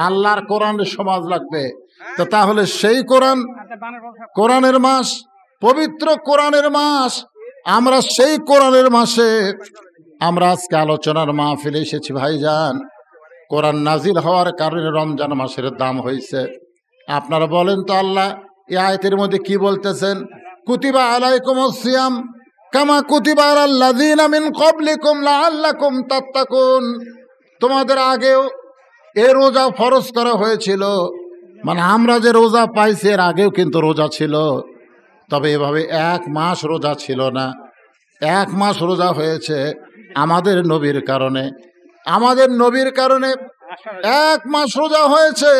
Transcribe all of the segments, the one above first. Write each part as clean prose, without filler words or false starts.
আল্লাহর কোরআনের সমাজ লাগবে। তো তাহলে সেই কোরআনের মাস, পবিত্র কোরআনের মাস, আমরা সেই কোরআনের মাসে আমরা আজকে আলোচনার মাহফিলে এসেছি ভাইজান। কোরআন নাজিল হওয়ার কারণে রমজান মাসের দাম হয়েছে। আপনারা বলেন তো আল্লাহ এই আয়াতের মধ্যে কি বলতেছেন? কুতিবা আলাইকুমুস সিয়াম কামা কুতিবা আলাল লাযিনা মিন ক্বাবলিকুম লাআল্লাকুম তাত্তাকুন। তোমাদের আগেও এই রোজা ফরজ করা হয়েছিল। মানে আমরা যে রোজা পাইছি এর আগেও কিন্তু রোজা ছিল, তবে এভাবে 1 মাস রোজা ছিল না। 1 মাস রোজা হয়েছে আমাদের নবীর কারণে। আমাদের নবীর কারণে 1 মাস রোজা হয়েছে।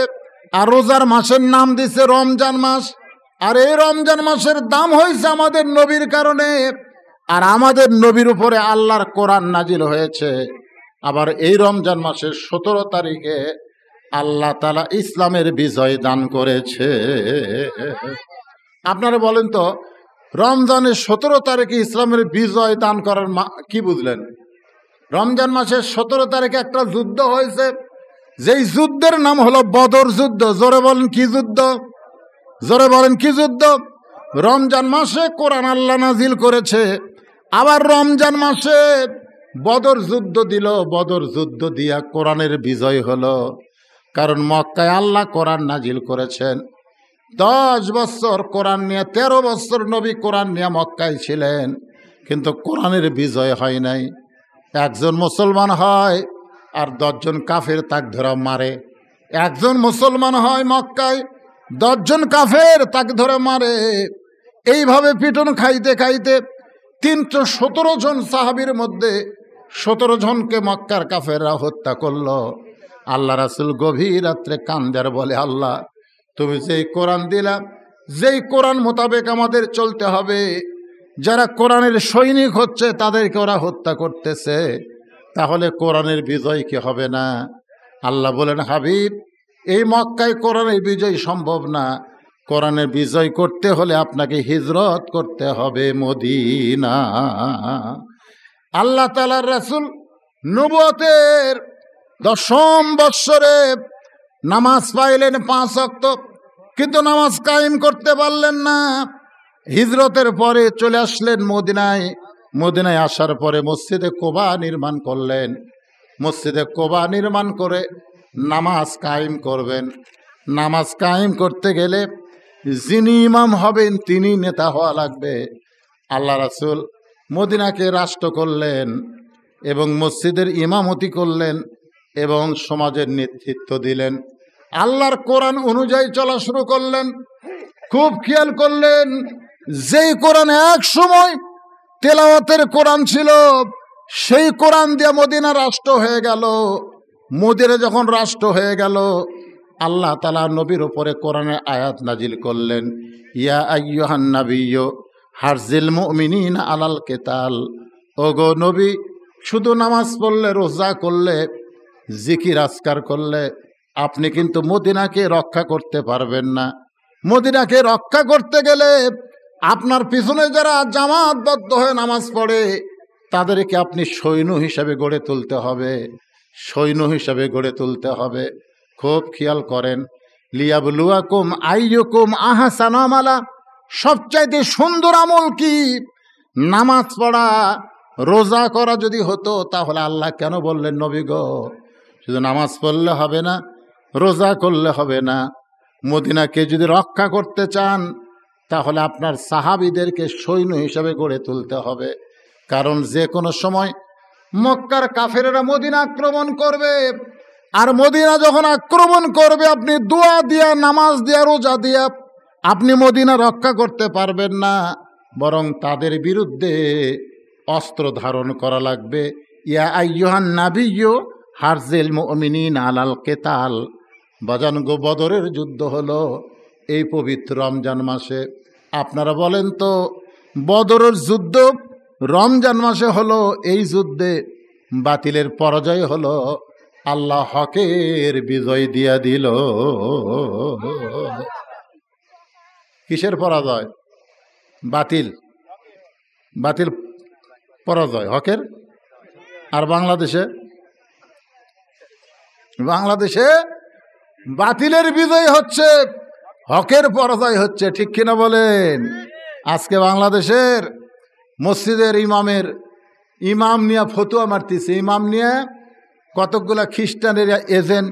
আর রোজার মাসের নাম দিছে রমজান মাস। আর এই রমজান মাসের দাম হয়েছে আমাদের নবীর কারণে। আর আমাদের নবীর উপরে আল্লাহর কোরআন নাজিল হয়েছে। আবার এই রমজান মাসের 17 তারিখে আল্লাহ তাআলা ইসলামের বিজয় দান করেছে। আপনারা বলেন তো রমজানের 17 তারিখে ইসলামের বিজয় দান করার কি বুঝলেন? রমজান মাসের 17 তারিখে একটা যুদ্ধ হয়েছে, যেই যুদ্ধের নাম হলো বদর যুদ্ধ। জোরে বলেন কি যুদ্ধ? জোরে বলেন কি যুদ্ধ? রমজান মাসে কোরআন আল্লাহ নাজিল করেছে, আবার রমজান মাসে বদর যুদ্ধ দিল। বদর যুদ্ধ দিয়া কোরআনের বিজয় হলো। কারণ মক্কায় আল্লাহ কোরআন নাজিল করেছেন। 10 বছর কোরআন নিয়ে, 13 বছর নবী কোরআন নিয়ে মক্কায় ছিলেন, কিন্তু কোরআনের বিজয় হয় নাই। একজন মুসলমান হয় আর 10 জন কাফের তাক ধরে মারে। একজন মুসলমান হয় মক্কায়, 10 জন কাফের তাক ধরে মারে। এইভাবে পিটন খাইতে খাইতে 317 জন সাহাবীর মধ্যে 17 জনকে মক্কার কাফেররা হত্যা করলো। আল্লাহ রাসূল গভীর রাত্রে কান্দার বলে, আল্লাহ তুমি যেই কোরআন দিলা, যেই কোরআন মোতাবেক আমাদের চলতে হবে, যারা কোরআনের সৈনিক হচ্ছে তাদেরকে ওরা হত্যা করতেছে, তাহলে কোরআনের বিজয় কি হবে না? আল্লাহ বলেন, হাবিব এই মক্কায় কোরআনের বিজয় সম্ভব না। কোরআনের বিজয় করতে হলে আপনাকে হিজরত করতে হবে মদিনা। আল্লাহ তাআলার রাসূল নবুয়তের 10ম বৎসরে নামাজ পাইলেন 5 ওয়াক্ত, কিন্তু নামাজ কায়েম করতে পারলেন না। হিজরতের পরে চলে আসলেন মদিনায়। মদিনায় আসার পরে মসজিদে কোবা নির্মাণ করলেন। মসজিদে কোবা নির্মাণ করে নামাজ কায়েম করবেন। নামাজ কায়েম করতে গেলে যিনি ইমাম হবেন তিনি নেতা হওয়া লাগবে। আল্লাহ রাসূল মদিনাকে রাষ্ট্র করলেন এবং মসজিদের ইমামতি করলেন এবং সমাজের নেতৃত্ব দিলেন। আল্লাহর কোরআন অনুযায়ী চলা শুরু করলেন। খুব খেয়াল করলেন, যেই কোরআন এক সময় তেলাওয়াতের কোরআন ছিল, সেই কোরআন দিয়ে মদিনা রাষ্ট্র হয়ে গেল। মদিনা যখন রাষ্ট্র হয়ে গেল, আল্লাহ তাআলা নবীর উপরে কোরআনের আয়াত নাজিল করলেন, ইয়া আইয়ুহান নাবিয়্যু হারজিল মুমিনিনা আলাল কিতাল। ওগো নবী, শুধু নামাজ পড়লে, রোজা করলে, জিকির আজকার করলে আপনি কিন্তু মদিনাকে রক্ষা করতে পারবেন না। মদিনাকে রক্ষা করতে গেলে আপনার পিছনে যারা জামাতবদ্ধ হয়ে নামাজ পড়ে তাদেরকে আপনি সৈন্য হিসাবে গড়ে তুলতে হবে। সৈন্য হিসাবে গড়ে তুলতে হবে। খুব খেয়াল করেন, লিয়াবলুয়াকুম আইয়ুকুম আহসানু আমালা। সবচাইতে সুন্দর আমল কি? নামাজ পড়া, রোজা করা যদি হতো তাহলে আল্লাহ কেন বললেন, নবী গো শুধু নামাজ পড়লে হবে না, রোজা করলে হবে না। মদিনাকে যদি রক্ষা করতে চান তাহলে আপনার সাহাবীদেরকে সৈন্য হিসাবে গড়ে তুলতে হবে। কারণ যে কোনো সময় মক্কার কাফেরেরা মদিনা আক্রমণ করবে। আর মদিনা যখন আক্রমণ করবে, আপনি দোয়া দিয়া, নামাজ দিয়া, রোজা দিয়া আপনি মদিনা রক্ষা করতে পারবেন না, বরং তাদের বিরুদ্ধে অস্ত্র ধারণ করা লাগবে। ইয়া আইয়ুহান নাবিয়্যু হারজিল মুমিনিনা আলাল কিতাল। বাজান গো, বদরের যুদ্ধ হলো এই পবিত্র রমজান মাসে। আপনারা বলেন তো, বদরের যুদ্ধ রমজান মাসে হলো, এই যুদ্ধে বাতিলের পরাজয় হলো, আল্লাহ হকের বিজয় দিয়া দিল। কিসের পরাজয়? বাতিল। বাতিল পরাজয় হকের। আর বাংলাদেশে বাতিলের বিজয় হচ্ছে, হকের পরাজয় হচ্ছে, ঠিক কিনা বলেন? আজকে বাংলাদেশের মসজিদের ইমাম নিয়ে ফতুয়া মারতেছে, ইমাম নিয়ে কতকগুলা খ্রিস্টানের এজেন্ট,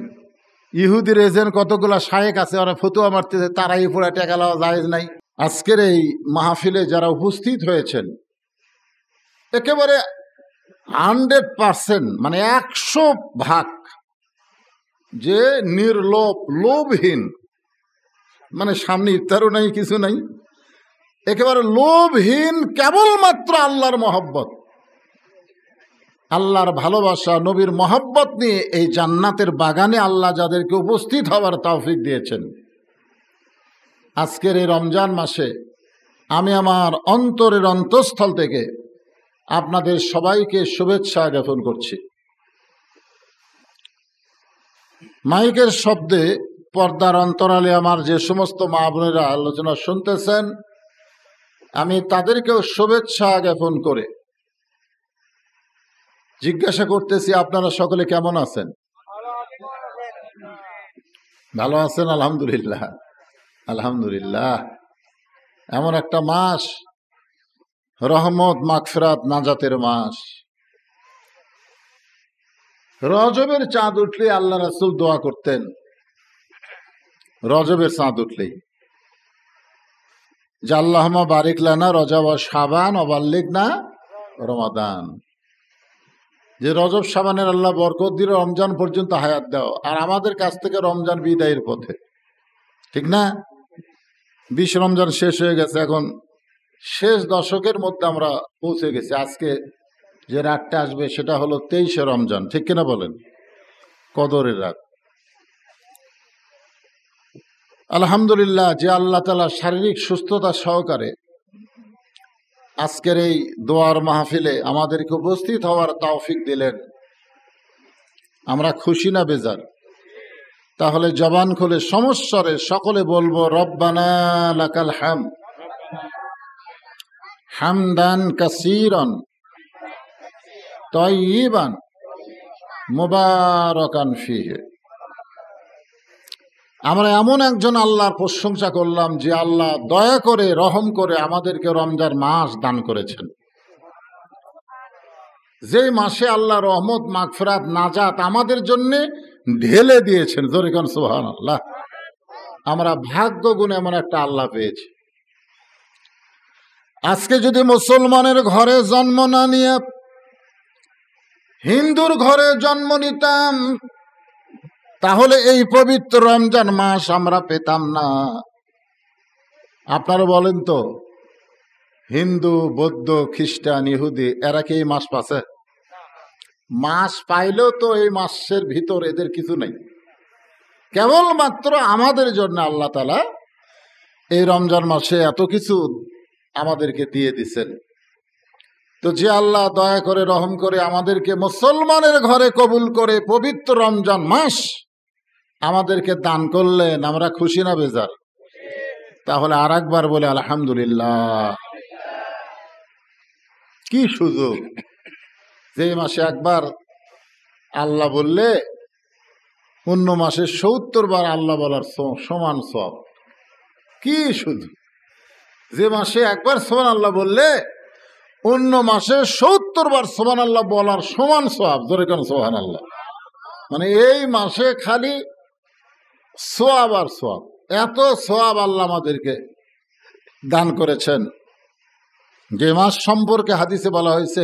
ইহুদির এজেন্ট, কতগুলা শায়েক আছে, ওরা ফতুয়া মারতেছে তারাই পুরা টেকা লওয়া জায়েজ নাই। আজকের এই মাহফিলে যারা উপস্থিত হয়েছেন একেবারে 100%, মানে 100% যে নির্লোভ, লোভহীন, মানে সামনে ইফতারও নাই, কিছু নাই, একেবারে লোভহীন, কেবলমাত্র আল্লাহর মহব্বত, আল্লাহর ভালোবাসা, নবীর মহব্বত নিয়ে এই জান্নাতের বাগানে আল্লাহ যাদেরকে উপস্থিত হওয়ার তৌফিক দিয়েছেন, আজকের এই রমজান মাসে আমি আমার অন্তরের অন্তঃস্থল থেকে আপনাদের সবাইকে শুভেচ্ছা জ্ঞাপন করছি। মাইকের শব্দে পর্দার অন্তরালে আমার যে সমস্ত মা বোনেরা আলোচনা শুনতেছেন, আমি তাদেরকেও শুভেচ্ছা জ্ঞাপন করে জিজ্ঞাসা করতেছি, আপনারা সকলে কেমন আছেন? ভালো আছেন? আলহামদুলিল্লাহ, আলহামদুলিল্লাহ। এমন একটা মাস, রহমত, মাগফিরাত, নাজাতের মাস। রজবের চাঁদ উঠলে আল্লাহ রাসূল দোয়া করতেন, রজবের চাঁদ উঠলেই, যে আল্লাহুম্মা বারিক লানা রজব ওয়া শাবান ওয়া বাল্লিগনা রমাদান, যে রজব শাবানের আল্লাহ বরকত দিল, রমজান পর্যন্ত হায়াত দাও, আর আমাদের কাছ থেকে রমজান বিদায়ের পথে, ঠিক না? 20 রমজান শেষ হয়ে গেছে, এখন শেষ দশকের মধ্যে আমরা পৌঁছে গেছি। আজকে যে রাতটা আসবে সেটা হলো 23শে রমজান, ঠিক কিনা বলেন? কদরের রাত। আলহামদুলিল্লাহ, যে আল্লাহ তাআলা শারীরিক সুস্থতা সহকারে আজকের এই দোয়ার মাহফিলে আমাদেরকে উপস্থিত হওয়ার তৌফিক দিলেন, আমরা খুশি না বেজার? তাহলে জবান খুলে সমস্বরে সকলে বলবো, রব্বানা লাকাল হামদ হামদান কাসীরান তাইয়িবান মুবারাকান ফীহি। আমরা এমন একজন আল্লাহর প্রশংসা করলাম যে আল্লাহ দয়া করে, রহম করে আমাদেরকে রমজান মাস দান করেছেন, যেই মাসে আল্লাহ রহমত, মাগফিরাত, নাজাত আমাদের জন্য ঢেলে দিয়েছেন। জোরে কোন সুবহানাল্লাহ। আমরা ভাগ্য গুণে এমন একটা আল্লাহ পেয়েছি। আজকে যদি মুসলমানের ঘরে জন্ম না নিয়ে হিন্দুর ঘরে জন্ম নিতাম, তাহলে এই পবিত্র রমজান মাস আমরা পেতাম না। আপনারা বলেন তো, হিন্দু, বৌদ্ধ, খ্রিস্টান, ইহুদি এরা কি এই মাস পাচ্ছে? মাস পাইলেও তো এই মাসের ভিতর এদের কিছু নেই। কেবলমাত্র আমাদের জন্য আল্লাহ তাআলা এই রমজান মাসে এত কিছু আমাদেরকে দিয়ে দিছেন। তো যে আল্লাহ দয়া করে, রহম করে আমাদেরকে মুসলমানের ঘরে কবুল করে পবিত্র রমজান মাস আমাদেরকে দান করলেন, আমরা খুশি না বেজার? তাহলে আর একবার বলে আলহামদুলিল্লাহ। কি সুযোগ যে মাসে একবার আল্লাহ বললে অন্য মাসে 70 বার আল্লাহ বলার সমান সওয়াব। কি সুযোগ যে মাসে একবার সুবহানাল্লাহ বললে অন্য মাসে 70 বার সুবহানাল্লাহ বলার সমান সওয়াব। জোরে কেন সুবহানাল্লাহ। মানে এই মাসে খালি সওয়াব আর সওয়াব, এত সওয়াব আল্লাহ আমাদেরকে দান করেছেন। যে মাস সম্পর্কে হাদিসে বলা হয়েছে,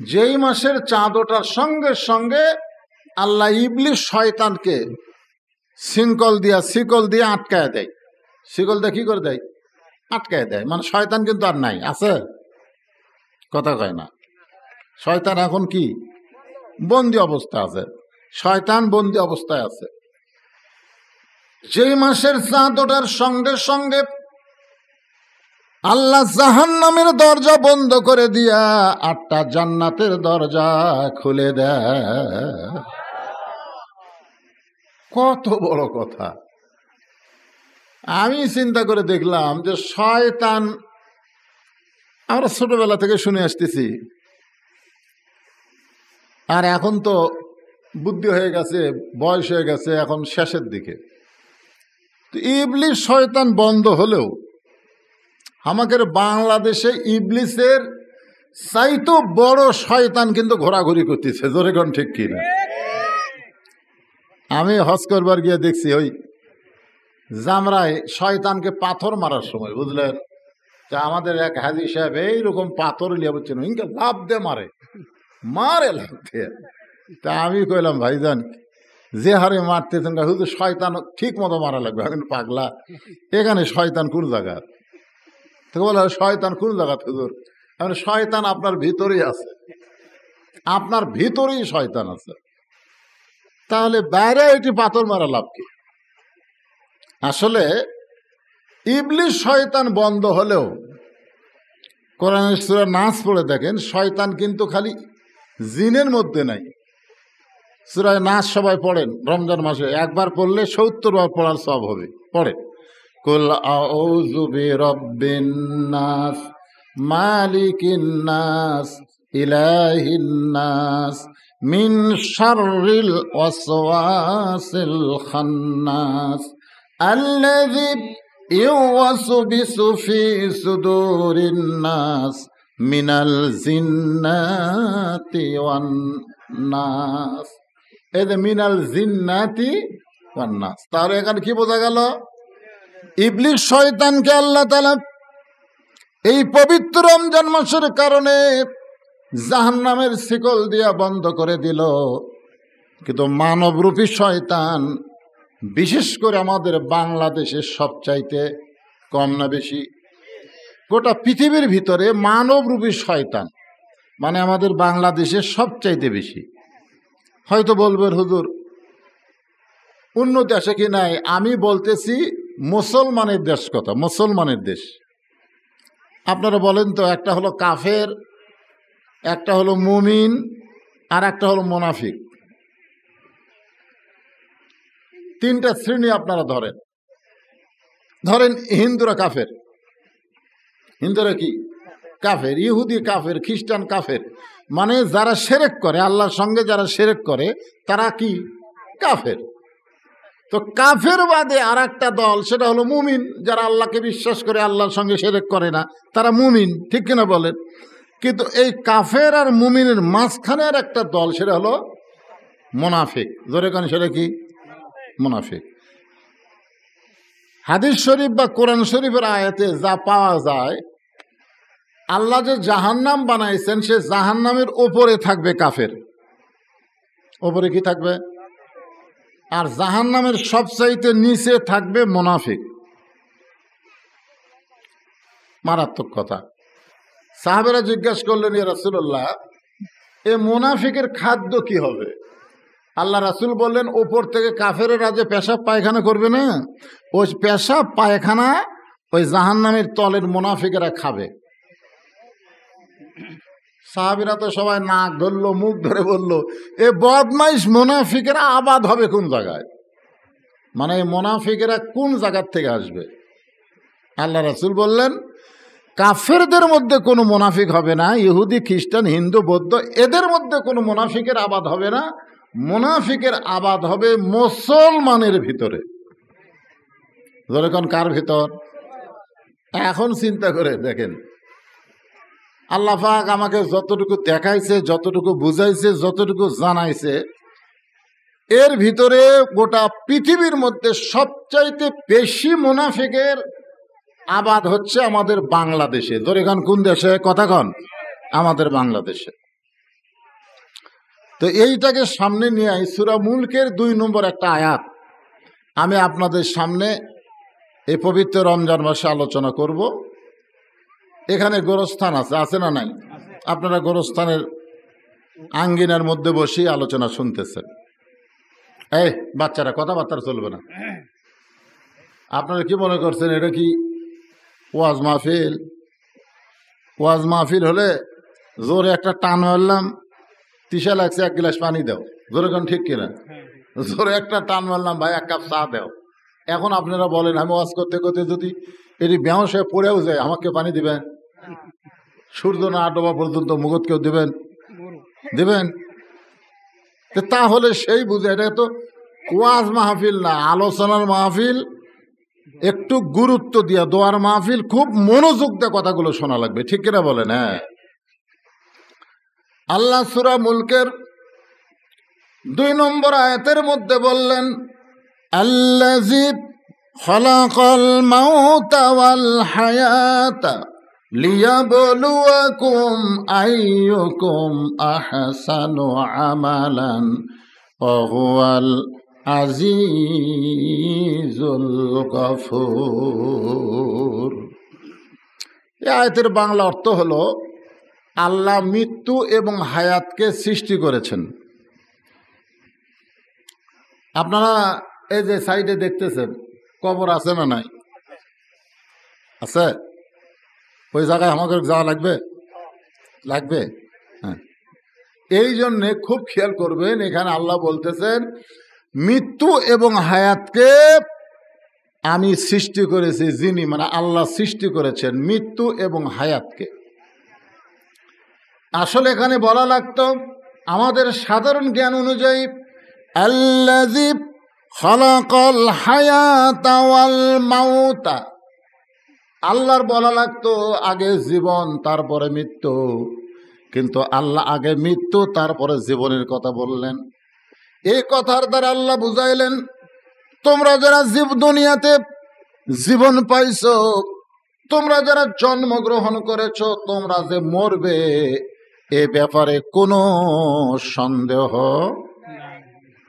যেই মাসের চাঁদ ওঠার সঙ্গে সঙ্গে আল্লাহ ইবলিস শয়তানকে শিকল দিয়ে আটকায় দেয়। শিকল দিয়ে কি করে দেয়? আটকায় দেয়। মানে শয়তান কিন্তু আর নাই, আছে? কথা কয় না। শয়তান এখন কি? বন্দি অবস্থা আছে। শয়তান বন্দি অবস্থায় আছে। যেই মাসের চাঁদ ওঠার সঙ্গে সঙ্গে আল্লাহ জাহান্নামের দরজা বন্ধ করে দিয়া 8টা জান্নাতের দরজা খুলে দেয়। কত বড় কথা! আমি চিন্তা করে দেখলাম যে শয়তান, আমরা ছোটবেলা থেকে শুনে আসতেছি, আর এখন তো বুদ্ধি হয়ে গেছে, বয়স হয়ে গেছে, এখন শেষের দিকে। তো ইবলিস শয়তান বন্ধ হলেও আমাদের বাংলাদেশে ইবলিসের চাইতো বড় শয়তান কিন্তু ঘোরাঘুরি করতেছে, জোরে কোন ঠিক কিনা? আমি হজ করবার গিয়ে দেখছি ওই জামরায় শয়তানকে পাথর মারার সময়, বুঝলেন, তা আমাদের এক হাজি সাহেব এইরকম পাথর লিয়া বলছেন, ইনকে লাভ দে মারে লাভ দে। তা আমি কইলাম, ভাইজান যে হারে মারতেছেন হুজুর, শয়তান ঠিক মতো মারা লাগবে, এখন পাগলা, এখানে শয়তান কোন জায়গা? তো বলে শয়তান কোন জায়গা হুজুর? এখন শয়তান আপনার ভিতরেই আছে, আপনার ভিতরেই শয়তান আছে, তাহলে বাইরে এটি পাথর মারা লাভ কি? আসলে ইবলিস শয়তান বন্ধ হলেও কোরআনের সূরা নাস পড়ে দেখেন, শয়তান কিন্তু খালি জিনের মধ্যে নাই। সূরা নাস সবাই পড়েন রমজান মাসে, একবার পড়লে ৭০ বার পড়ার সওয়াব হবে। পড়ে কুল আউযু বিরাব্বিন নাস মালিকিন নাস ইলাহিন নাস মিন শাররিল ওয়াসওয়াসিল খান্নাস আল্লাযী ইউওয়াসবিসু ফি সুদুরিন নাস মিনাল জিন্নাতি ওয়ান নাস। এই যে মিনাল জিন্নাতি ওয়ান নাস, তাহলে এখানে কি বোঝা গেল? ইবলিস শয়তানকে আল্লাহ তাআলা এই পবিত্র রমজান মাসের কারণে জাহান্নামের শিকল দিয়া বন্ধ করে দিল। কিন্তু মানবরূপী শয়তান বিশেষ করে আমাদের বাংলাদেশের সবচাইতে কম না বেশি? গোটা পৃথিবীর ভিতরে মানবরূপী শয়তান মানে আমাদের বাংলাদেশের সবচাইতে বেশি। হয়তো বলবেন হুজুর উন্নতি আসে কি নাই, আমি বলতেছি মুসলমানের দেশ কথা, মুসলমানের দেশ। আপনারা বলেন তো, একটা হলো কাফের, একটা হলো মুমিন, আর একটা হলো মুনাফিক। তিনটা শ্রেণী আপনারা ধরেন। ধরেন হিন্দুরা কাফের, হিন্দুরা কি কাফের, ইহুদি কাফের, খ্রিস্টান কাফের, মানে যারা শিরক করে, আল্লাহর সঙ্গে যারা শিরক করে তারা কি কাফের। তো কাফের বাদে আর একটা দল, সেটা হলো মুমিন, যারা আল্লাহকে বিশ্বাস করে, আল্লাহর সঙ্গে শিরক করে না, তারা মুমিন, ঠিক কিনা বলেন? কিন্তু এই কাফের আর মুমিনের মাঝখানে আর একটা দল, সেটা হলো মুনাফিক। ধরে কেন, সেটা কি? মুনাফিক। হাদিস শরীফ বা কোরআন শরীফের আয়াতে যা পাওয়া যায়, আল্লাহ যে জাহান্নাম বানাইছেন, সে জাহান্নামের ওপরে থাকবে কাফের। ওপরে কি থাকবে? আর জাহান্নামের সবচাইতে নিচে থাকবে মুনাফিক। মারাত্মক কথা। সাহাবেরা জিজ্ঞাসা করলেন, ইয়া রাসূলুল্লাহ, এ মুনাফিকের খাদ্য কি হবে? আল্লাহ রাসূল বললেন, ওপর থেকে কাফেরেরা যে পেশাব পায়খানা করবে না, ওই পেশাব পায়খানা ওই জাহান্নামের তলের মুনাফিকেরা খাবে। সাহাবীরা তো সবাই নাক ধরলো, মুখ ধরে বলল, এ বদমাইশ মুনাফিকেরা আবাদ হবে কোন জায়গায়? মানে এই মুনাফিকেরা কোন জায়গার থেকে আসবে? আল্লাহ রাসূল বললেন, কাফেরদের মধ্যে কোনো মুনাফিক হবে না, ইহুদি খ্রিস্টান হিন্দু বৌদ্ধ এদের মধ্যে কোনো মুনাফিকের আবাদ হবে না। মুনাফিকের আবাদ হবে মুসলমানের ভিতরে। যেরকম কার ভিতর? এখন চিন্তা করে দেখেন, আল্লাহ পাক আমাকে যতটুকু দেখাইছে, যতটুকু বুঝাইছে, যতটুকু জানাইছে, এর ভিতরে গোটা পৃথিবীর মধ্যে সবচাইতে বেশি মুনাফিকের আবাদ হচ্ছে আমাদের বাংলাদেশে। যেরকম কোন দেশে? কথা কন। আমাদের বাংলাদেশে। তো এইটাকে সামনে নিয়ে সূরা মুলকের ২ নম্বর একটা আয়াত আমি আপনাদের সামনে এই পবিত্র রমজান মাসে আলোচনা করব। এখানে গোরস্থান আছে, আছে না নাই? আপনারা গোরস্থানের আঙ্গিনার মধ্যে বসে আলোচনা শুনতেছেন। এই বাচ্চারা, কথাবার্তা চলবে না। আপনারা কি মনে করছেন এটা কি ওয়াজ মাহফিল? ওয়াজ মাহফিল হলে জোরে একটা টান মারলাম, তৃষা লাগছে, 1 গ্লাস পানি দাও, জোরে কোন ঠিক কিনা? জোরে একটা টান মারলাম, ভাই 1 কাপ চা দাও। এখন আপনারা বলেন, আমি ওয়াজ করতে করতে যদি এটি বেহুশ হয়ে পড়েও যায়, আমাকে পানি দিবেন? সূর্য না ডোবা পর্যন্ত মুগত কেউ দিবেন? দিবেন? তাহলে সেই বুঝে, এটা তো ওয়াজ মাহফিল না, আলোচনার মাহফিল। একটু গুরুত্ব দিয়া দোয়ার মাহফিল, খুব মনোযোগ দিয়ে কথাগুলো শোনা লাগবে, ঠিক কিনা বলেন? হ্যাঁ, আল্লাহ সূরা মুলকের 2 নম্বর আয়াতের মধ্যে বললেন, আল্লাযী খালাকাল মাউতা ওয়াল হায়াতা লিয়াবলুয়াকুম আইয়ুকুম আহসানু আমালান ওয়া হুয়াল আজিজুল গফুর। এই আয়াতের বাংলা অর্থ হলো, আল্লাহ মৃত্যু এবং হায়াতকে সৃষ্টি করেছেন। আপনারা এই যে সাইডে দেখতেছেন, কবর আছে না নাই? আছে। ওই জায়গায় আমাকে যাওয়া লাগবে, লাগবে। হ্যাঁ, এই জন্যে খুব খেয়াল করবেন, এখানে আল্লাহ বলতেছেন মৃত্যু এবং হায়াতকে আমি সৃষ্টি করেছি। যিনি, মানে আল্লাহ সৃষ্টি করেছেন মৃত্যু এবং হায়াতকে। আসলে এখানে বলা লাগতো আমাদের সাধারণ জ্ঞান অনুযায়ী, আল্লাযী খালাকাল হায়াতা ওয়াল মাউতা, আল্লাহর বলা লাগতো আগে জীবন তারপরে মৃত্যু, কিন্তু আল্লাহ আগে মৃত্যু তারপরে জীবনের কথা বললেন। এই কথার দ্বারা আল্লাহ বুঝাইলেন, তোমরা যারা দুনিয়াতে জীবন পাইছো, তোমরা যারা জন্মগ্রহণ করেছো, তোমরা যে মরবে এ ব্যাপারে কোনো সন্দেহ।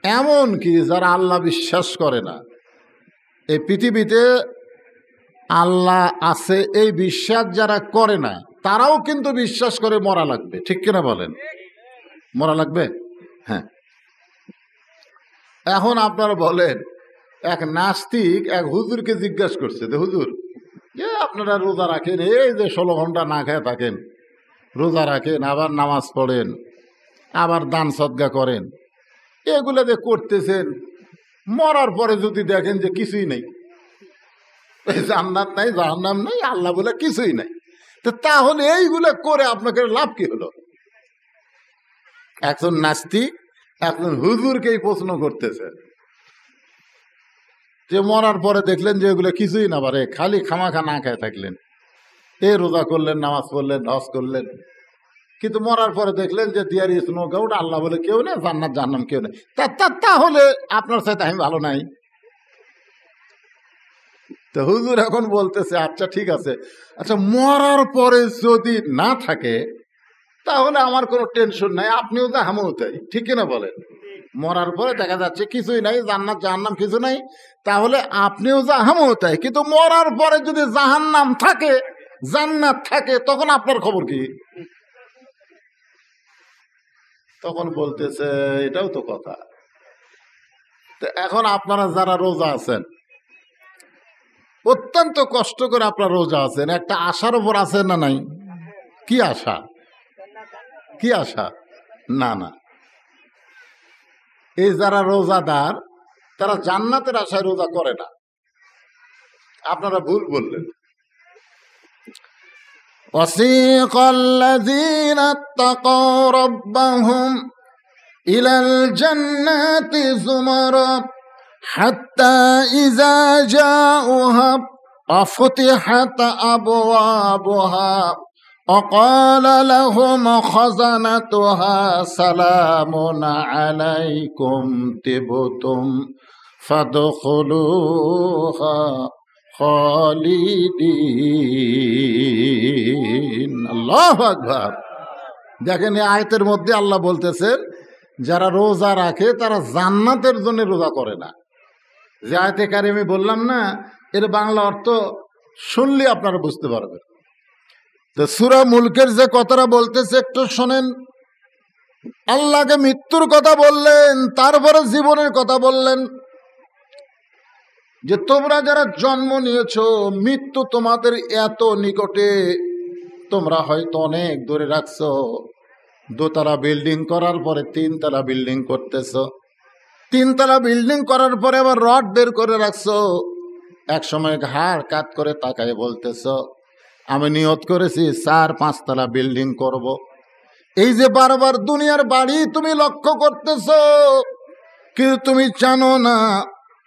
এমন কি যারা আল্লাহ বিশ্বাস করে না, এই পৃথিবীতে আল্লাহ আছে এই বিশ্বাস যারা করে না, তারাও কিন্তু বিশ্বাস করে মরা লাগবে, ঠিক কিনা বলেন? মরা লাগবে। হ্যাঁ, এখন আপনারা বলেন, এক নাস্তিক এক হুজুরকে জিজ্ঞাসা করছে, হুজুর আপনারা রোজা রাখেন, এই যে 16 ঘন্টা না খেয়ে থাকেন, রোজা রাখেন, আবার নামাজ পড়েন, আবার দান সদকা করেন, এগুলো যে করতেছেন, মরার পরে যদি দেখেন যে কিছুই নেই, জান্নাত নাই, জাহান্নাম নাই, আল্লাহ বলে কিছুই নাই, তো তাহলে এইগুলো করে আপনাকে লাভ কি হলো? একজন নাস্তিক একজন হুজুরকেই প্রশ্ন করতেছে যে মরার পরে দেখলেন যে এগুলো কিছুই না পারে, খালি খামাখা না খায় থাকলেন, এই রোজা করলেন, নামাজ পড়লেন, হজ করলেন, কিন্তু মরার পরে দেখলেন যে দিয়ার ইসনো গাউড, আল্লাহ বলে কেউ নেই, জান্নাত জাহান্নাম কেউ নেই, তাহলে আপনার সাথে আমি ভালো নাই। তো হুজুর এখন বলতেছে, আচ্ছা ঠিক আছে, আচ্ছা মরার পরে যদি না থাকে তাহলে আমার কোনো টেনশন নাই, আপনিও যা আমিও তাই, ঠিক কিনা বলেন? মরার পরে দেখা যাচ্ছে কিছুই নাই, জান্নাত জাহান্নাম কিছু নাই, তাহলে আপনিও যা আমিও তাই। কিন্তু মরার পরে যদি জাহান্নাম থাকে, জান্নাত থাকে, তখন আপনার খবর কি? তখন বলতেছে এটাও তো কথা। তো এখন আপনারা যারা রোজা আছেন, অত্যন্ত কষ্ট করে আপনারা রোজা আছেন, একটা আশার উপর আছেন না নাই? কি আশা? কি আশা? না না, এই যারা রোজাদার তারা জান্নাতের আশায় রোজা করে না, আপনারা ভুল বললেন। وَسِيقَ الَّذِينَ اتَّقَوْا رَبَّهُمْ إِلَى الْجَنَّةِ زُمَرًا حَتَّى إِذَا جَاءُوهَا وَفُتِحَتْ أَبْوَابُهَا وَقَالَ لَهُمْ خَزَنَتُهَا سَلَامٌ عَلَيْكُمْ طِبْتُمْ فَادْخُلُوهَا খালিদিন। আল্লাহু আকবার। দেখেন এই আয়াতের মধ্যে আল্লাহ বলতেছেন যারা রোজা রাখে তারা জান্নাতের জন্য রোজা করে না। যে আয়াতে কারিমে বললাম না, এর বাংলা অর্থ শুনলে আপনারা বুঝতে পারবেন। তো সূরা মুলকের যে কথাটা বলতেছে একটু শোনেন। আল্লাহকে মৃত্যুর কথা বললেন, তারপরে জীবনের কথা বললেন, যে তোমরা যারা জন্ম নিয়েছো, মৃত্যু তোমাদের এত নিকটে, তোমরা হয়তো অনেক দূরে রাখছো। 2 তলা বিল্ডিং করার পরে 3 তলা বিল্ডিং করতেছো, 3 তলা বিল্ডিং করার পরে আবার রড বের করে রাখছো। এক সময় ঘাড় কাত করে তাকায় বলতেছো আমি নিয়ত করেছি 4-5 তলা বিল্ডিং করব। এই যে বারবার দুনিয়ার বাড়ি তুমি লক্ষ্য করতেছ, কিন্তু তুমি জানো না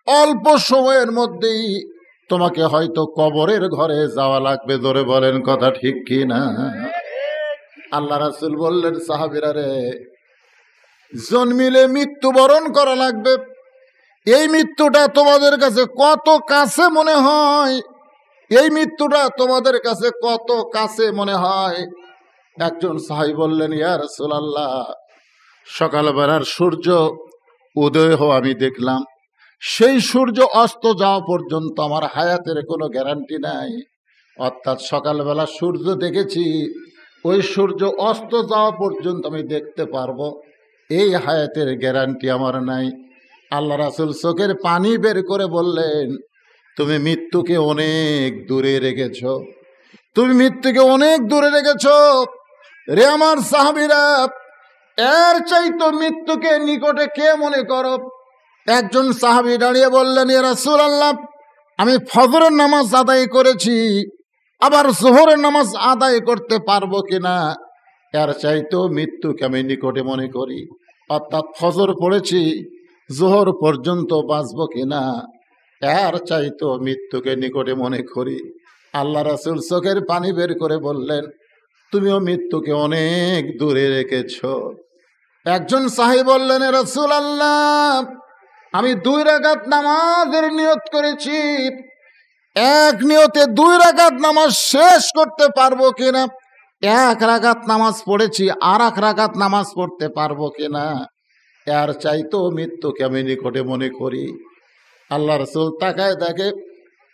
অল্প সময়ের মধ্যেই তোমাকে হয়তো কবরের ঘরে যাওয়া লাগবে। ধরে বলেন কথা ঠিক কি না? আল্লাহ রাসূল বললেন, সাহাবীরা রে, জন্মিলে মৃত্যুবরণ করা লাগবে। এই মৃত্যুটা তোমাদের কাছে কত কাছে মনে হয়, এই মৃত্যুটা তোমাদের কাছে কত কাছে মনে হয়। একজন সাহাবী বললেন, ইয়া রাসূলুল্লাহ, সকালবেলার সূর্য উদয় হওয়া আমি দেখলাম, সেই সূর্য অস্ত যাওয়া পর্যন্ত আমার হায়াতের কোনো গ্যারান্টি নাই। অর্থাৎ সকালবেলা সূর্য দেখেছি, ওই সূর্য অস্ত যাওয়া পর্যন্ত আমি দেখতে পারবো, এই হায়াতের গ্যারান্টি আমার নাই। আল্লাহ রাসূল চোখের পানি বের করে বললেন, তুমি মৃত্যুকে অনেক দূরে রেখেছ, তুমি মৃত্যুকে অনেক দূরে রেখেছ রে আমার সাহাবীরা। এর চাইতো মৃত্যুকে নিকটে কে মনে করো? একজন সাহাবী দাঁড়িয়ে বললেন, ইয়া রাসূলুল্লাহ, আমি ফজরের নামাজ আদায় করেছি, আবার যোহরের নামাজ আদায় করতে পারবো কিনা, এর চাইতো মৃত্যুকে আমি নিকটে মনে করি। অর্থাৎ ফজর পড়েছি, যোহর পর্যন্ত বাঁচবো কিনা, এর চাইতো মৃত্যুকে নিকটে মনে করি। আল্লাহ রাসূল চোখের পানি বের করে বললেন, তুমিও মৃত্যুকে অনেক দূরে রেখেছ। একজন সাহাবী বললেন, ইয়া রাসূলুল্লাহ, আমি 2 রাকাত নামাজের নিয়ত করেছি, এক নিয়তে 2 রাকাত নামাজ শেষ করতে পারবো কিনা, 1 রাকাত নামাজ পড়েছি, আর 1 রাকাত নামাজ পড়তে পারবো কিনা, এর চাইতো মৃত্যুকে আমি নিকটে মনে করি। আল্লাহ রাসূল তাকায় দেখে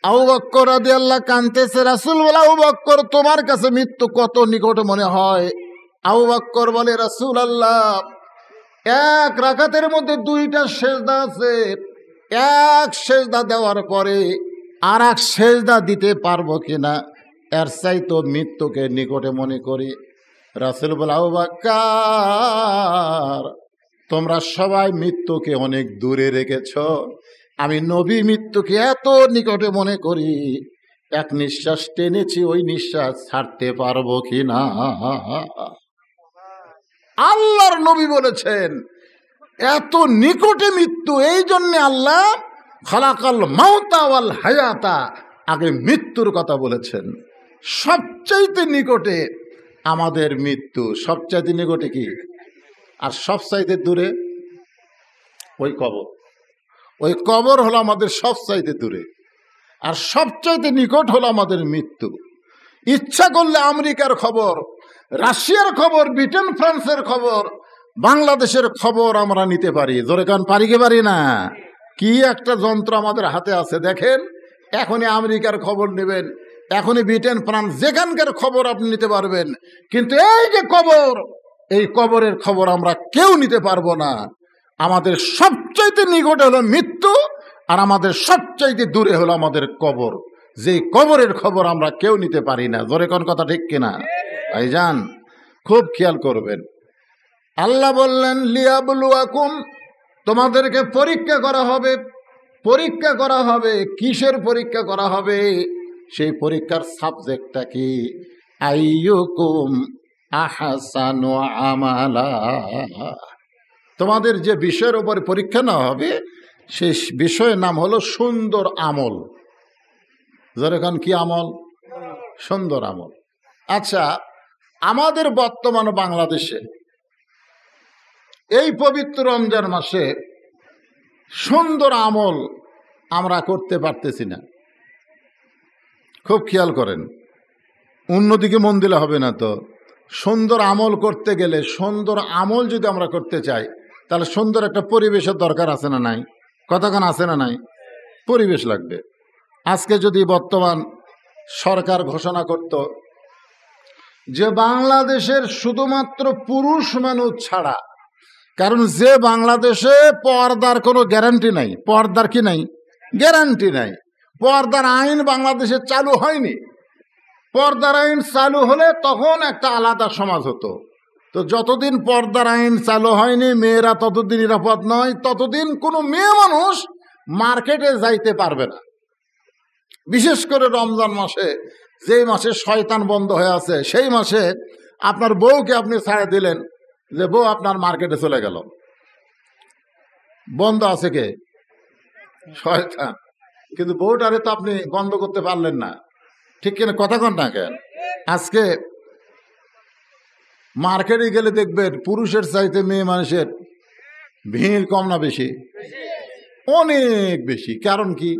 আবু বকর রাদিয়াল্লাহু কাঁদতেছে। রাসূল বলে, আবু বকর, তোমার কাছে মৃত্যু কত নিকটে মনে হয়? আবু বকর বলে, রাসূলুল্লাহ, 1 রাকাতের মধ্যে 2টা সেজদা আছে, এক সেজদা দেওয়ার পরে আর এক সেজদা দিতে পারবো কিনা, এর চাইতো মৃত্যুকে নিকটে মনে করি। রাসূল বলে, আবু বকর, তোমরা সবাই মৃত্যুকে অনেক দূরে রেখেছ, আমি নবী মৃত্যুকে এত নিকটে মনে করি, এক নিঃশ্বাস টেনেছি, ওই নিঃশ্বাস ছাড়তে পারবো কিনা। আল্লাহর নবী বলেছেন এত নিকটে মৃত্যু, এই জন্য আল্লাহ খালাকাল মাউতা ওয়াল হায়াতা, আগে মৃত্যুর কথা বলেছেন। সবচাইতে নিকটে আমাদের মৃত্যু, সবচাইতে নিকটে কি? আর সবচাইতে দূরে ওই কবর। ওই কবর হলো আমাদের সবচাইতে দূরে, আর সবচাইতে নিকট হলো আমাদের মৃত্যু। ইচ্ছা করলে আমেরিকার খবর, রাশিয়ার খবর, ব্রিটেন ফ্রান্সের খবর, বাংলাদেশের খবর আমরা নিতে পারি। জোরে কান পারি কি পারি না? কি একটা যন্ত্র আমাদের হাতে আছে দেখেন। এখনই আমেরিকার খবর নেবেন, এখনই ব্রিটেন ফ্রান্স, যেখানকার খবর আপনি নিতে পারবেন। কিন্তু এই যে কবর, এই কবরের খবর আমরা কেউ নিতে পারবো না। আমাদের সবচাইতে নিকটে হলো মৃত্যু, আর আমাদের সবচাইতে দূরে হলো আমাদের কবর। যে কবরের খবর আমরা কেউ নিতে পারি না। জোরে কোন কথা ঠিক কিনা ভাইজান? খুব খেয়াল করবেন। আল্লাহ বললেন, লিয়াবলুয়াকুম, তোমাদেরকে পরীক্ষা করা হবে। পরীক্ষা করা হবে, কিসের পরীক্ষা করা হবে? সেই পরীক্ষার সাবজেক্টটা কি? আইয়ুকুম আহসানু আমালা। তোমাদের যে বিষয়ের উপর পরীক্ষা নেওয়া হবে, সেই বিষয়ের নাম হলো সুন্দর আমল। যেরকম কি আমল? সুন্দর আমল। আচ্ছা, আমাদের বর্তমান বাংলাদেশে এই পবিত্র রমজান মাসে সুন্দর আমল আমরা করতে পারতেছি না। খুব খেয়াল করেন, অন্যদিকে মন দিলে হবে না তো। সুন্দর আমল করতে গেলে, সুন্দর আমল যদি আমরা করতে চাই, তাহলে সুন্দর একটা পরিবেশের দরকার আছে না নাই? কতক্ষণ আছে না নাই? পরিবেশ লাগবে। আজকে যদি বর্তমান সরকার ঘোষণা করত যে বাংলাদেশের শুধুমাত্র পুরুষ মানুষ ছাড়া, কারণ যে বাংলাদেশে পর্দার কোনো গ্যারান্টি নাই, পর্দার কি নাই? গ্যারান্টি নাই। পর্দার আইন বাংলাদেশে চালু হয়নি। পর্দার আইন চালু হলে তখন একটা আলাদা সমাজ হতো। তো যতদিন পর্দার আইন চালু হয়নি, মেয়েরা ততদিন নিরাপদ নয়, ততদিন কোনো মেয়ে মানুষ মার্কেটে যাইতে পারবে না। বিশেষ করে রমজান মাসে, যেই মাসে শয়তান বন্ধ হয়ে আছে, সেই মাসে আপনার বউকে আপনি ছাড়ে দিলেন যে বউ আপনার মার্কেটে চলে গেল, বন্ধ আছে কে? শয়তান। কিন্তু বউটারে তো আপনি বন্ধ করতে পারলেন না, ঠিক কিনা? কথা কন না কেন? আজকে মার্কেটে গেলে দেখবেন পুরুষের চাইতে মেয়ে মানুষের ভিড় কম না বেশি? অনেক বেশি। কারণ কি?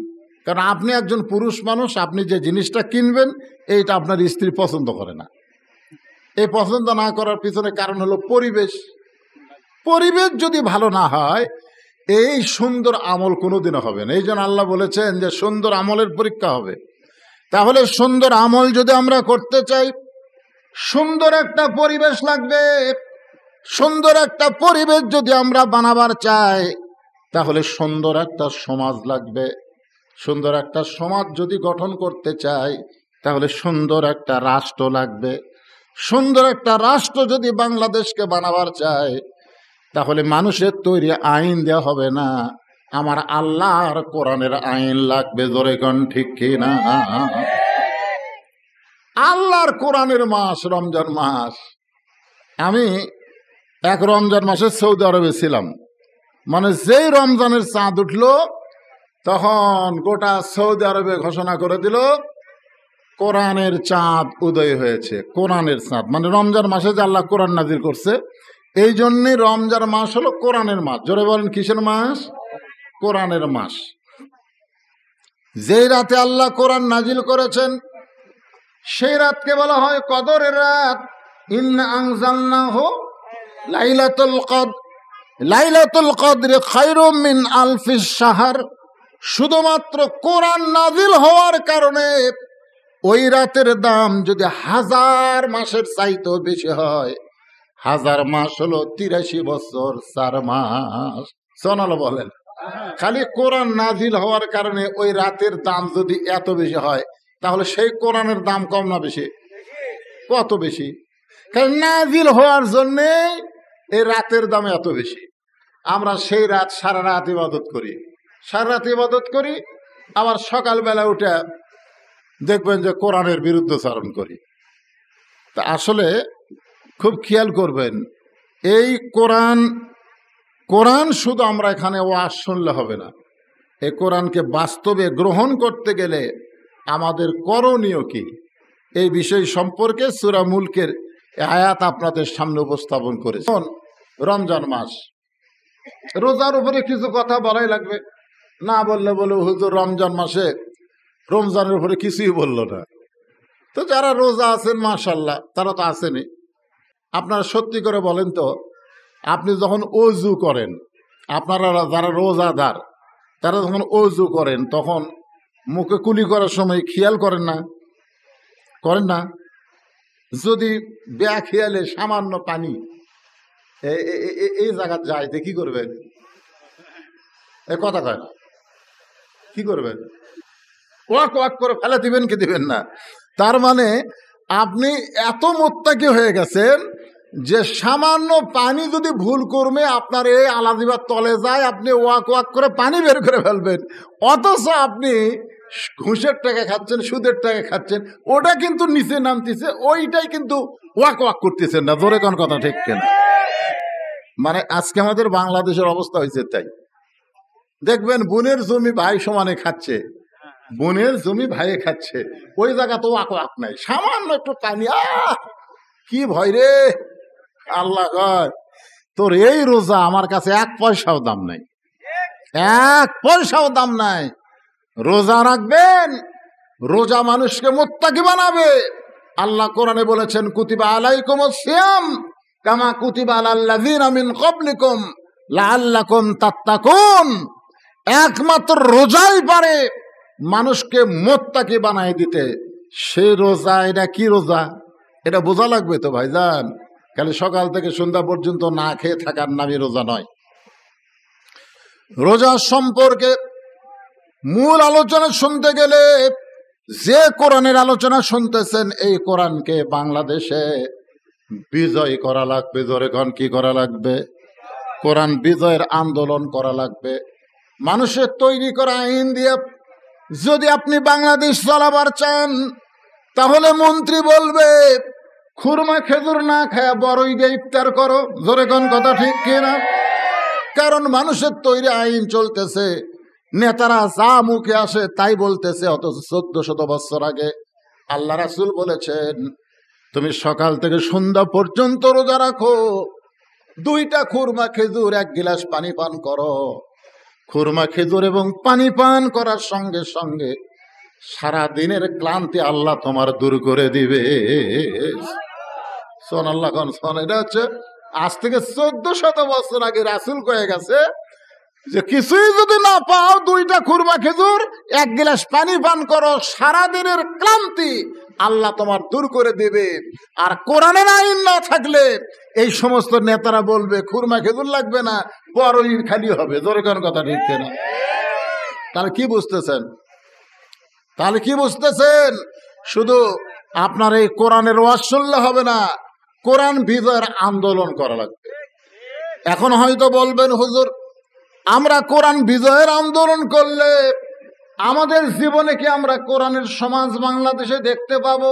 কারণ আপনি একজন পুরুষ মানুষ, আপনি যে জিনিসটা কিনবেন এইটা আপনার স্ত্রী পছন্দ করে না। এই পছন্দ না করার পিছনে কারণ হলো পরিবেশ। পরিবেশ যদি ভালো না হয় এই সুন্দর আমল কোনোদিনও হবে না। এই জন্য আল্লাহ বলেছেন যে সুন্দর আমলের পরীক্ষা হবে। তাহলে সুন্দর আমল যদি আমরা করতে চাই, সুন্দর একটা পরিবেশ লাগবে। সুন্দর একটা পরিবেশ যদি আমরা বানাবার চাই, তাহলে সুন্দর একটা সমাজ লাগবে। সুন্দর একটা সমাজ যদি গঠন করতে চাই, তাহলে সুন্দর একটা রাষ্ট্র লাগবে। সুন্দর একটা রাষ্ট্র যদি বাংলাদেশকে বানাবার চাই, তাহলে মানুষের তৈরি আইন দেওয়া হবে না, আমার আল্লাহর কোরআনের আইন লাগবে। জোরে কোন ঠিক কিনা? আল্লাহর কোরআনের মাস রমজান মাস। আমি এক রমজান মাসে সৌদি আরবে ছিলাম। মানে যেই রমজানের চাঁদ উঠলো তখন গোটা সৌদি আরবে ঘোষণা করে দিল কোরআনের চাঁদ উদয় হয়েছে। কোরআনের চাঁদ মানে রমজান মাসে যে আল্লাহ কোরআন নাজিল করছে, এই জন্যই রমজান মাস হলো কোরআনের মাস। জোরে বলেন কিসের মাস? কোরআনের মাস। যেই রাতে আল্লাহ কোরআন নাজিল করেছেন সেই রাতকে বলা হয় কদরের রাত। ইন্না আনজালনাহু লাইলাতুল কদর, লাইলাতুল কদর খায়রুম মিন আলফিশ শাহর। শুধুমাত্র কোরআন নাজিল হওয়ার কারণে ওই রাতের দাম যদি 1000 মাসের চাইতেও বেশি হয়, 1000 মাস হলো 83 বছর 4 মাস। সোনাল বলেন, খালি কোরআন নাজিল হওয়ার কারণে ওই রাতের দাম যদি এত বেশি হয়, তাহলে সেই কোরআনের দাম কম না বেশি? কত বেশি? কারণ নাজিল হওয়ার জন্যে এই রাতের দাম এত বেশি। আমরা সেই রাত সারা রাত ইবাদত করি, সারা রাত ইবাদত করি, আবার সকালবেলা উঠে দেখবেন যে কোরআনের বিরুদ্ধচারণ করি। তা আসলে খুব খেয়াল করবেন, এই কোরআন শুধু আমরা এখানে ওয়াজ শুনলে হবে না। এই কোরআনকে বাস্তবে গ্রহণ করতে গেলে আমাদের করণীয় কি, এই বিষয় সম্পর্কে সূরা মুলকের আয়াত আপনাদের সামনে উপস্থাপন করেছে। রমজান মাস, রোজার উপরে কিছু কথা বলাই লাগবে। না বললে বলে হুজুর রমজান মাসে রমজানের উপরে কিছুই বললো না। তো যারা রোজা আছেন মাশাআল্লাহ, তারা তো আসেনি। আপনারা সত্যি করে বলেন তো, আপনি যখন ওযু করেন, আপনারা যারা রোজাদার তারা যখন ওযু করেন তখন মুখে কুলি করার সময় খেয়াল করেন না? করেন না? যদি বেখেয়ালে সামান্য পানি এই জায়গা যায় তো কি করবেন? এ কথা কয় না, কি করবেন? ওয়াক ওয়াক করে ফেলে দিবেন কি দিবেন না? তার মানে আপনি এত মোত্তাকি হয়ে গেছেন যে সামান্য পানি যদি ভুল করবে আপনার এই আলাদিবার তলে যায়, আপনি ওয়াক ওয়াক করে পানি বের করে ফেলবেন। অথচ আপনি ঘুষের টাকা খাচ্ছেন, সুদের টাকা খাচ্ছেন, ওটা কিন্তু নিচে নামতেছে, ওইটাই কিন্তু ওয়াক ওয়াক করতেছেন না। জোরে কোন কথা ঠিক কেন? মানে আজকে আমাদের বাংলাদেশের অবস্থা হয়েছে তাই। দেখবেন বোনের জমি ভাই সমানে খাচ্ছে, বোনের জমি ভাইয়ে খাচ্ছে, ওই জায়গা তো ওয়াক ওয়াক নাই, সামান্য একটু পানি। কি ভয় রে! আল্লাহ কয় তোর এই রোজা আমার কাছে 1 পয়সাও দাম নাই, 1 পয়সাও দাম নাই। রোজা রাখবেন, রোজা মানুষকে মুত্তাকি বানাবে। আল্লাহ কোরআনে বলেছেন কুতিবা আলাইকুমুস সিয়াম কামা কুতিবা আলাল্লাযিনা মিন ক্বাবলিকুম লাআল্লাকুম তাত্তাকুন। একমাত্র রোজাই পারে মানুষকে মুত্তাকি বানায় দিতে। সেই রোজা, এটা কি রোজা এটা বোঝা লাগবে তো ভাইজান। খালি সকাল থেকে সন্ধ্যা পর্যন্ত না খেয়ে থাকার নামই রোজা নয়। রোজা সম্পর্কে মূল আলোচনা শুনতে গেলে যে কোরআনের আলোচনা শুনতেছেন, এই কোরআনকে বাংলাদেশে বিজয় করা লাগবে। জোরে কোন কি করা লাগবে? কোরআন বিজয়ের আন্দোলন করা লাগবে। মানুষের তৈরি করা আইন দিয়ে যদি আপনি বাংলাদেশ চালাবার চান, তাহলে মন্ত্রী বলবে খুরমা খেজুর না খায়া বড়ই দিয়ে ইফতার করো, জোরে কোন কথা ঠিক কিনা? কারণ মানুষের তৈরি আইন চলতেছে, নেতারা যা মুখে আসে তাই বলতেছে। অথচ 1400 বছর আগে আল্লাহ রাসূল বলেছেন, তুমি সকাল থেকে সন্ধ্যা পর্যন্ত রোজা রাখো, 2টা খুরমা খেজুর 1 গিলাস পানি পান করো। খুরমা খেজুর এবং পানি পান করার সঙ্গে সঙ্গে সারা দিনের ক্লান্তি আল্লাহ তোমার দূর করে দিবে। সোন আল্লাহ কোন সোন। এটা হচ্ছে আজ থেকে 1400 বছর আগে রাসূল কয়ে গেছে যে কিছুই যদি না পাও 2টা খুরমা খেজুর 1 গিলাস পানি পান করো, সারা দিনের ক্লান্তি আল্লাহ তোমার দূর করে দেবে। আর কোরআনের আইন না থাকলে এই সমস্ত নেতারা বলবে খুরমা খেজুর লাগবে না, বড়ই খালি হবে। জোরে কোন কথা ঠিক কিনা? তাহলে কি বুঝতেছেন? শুধু আপনার এই কোরআনের ওয়াজ শুনলে হবে না, কোরআন বিজয়ের আন্দোলন করা লাগবে। এখন হয়তো বলবেন, হুজুর আমরা কোরআন বিজয়ের আন্দোলন করলে আমাদের জীবনে কি আমরা কোরআনের সমাজ বাংলাদেশে দেখতে পাবো?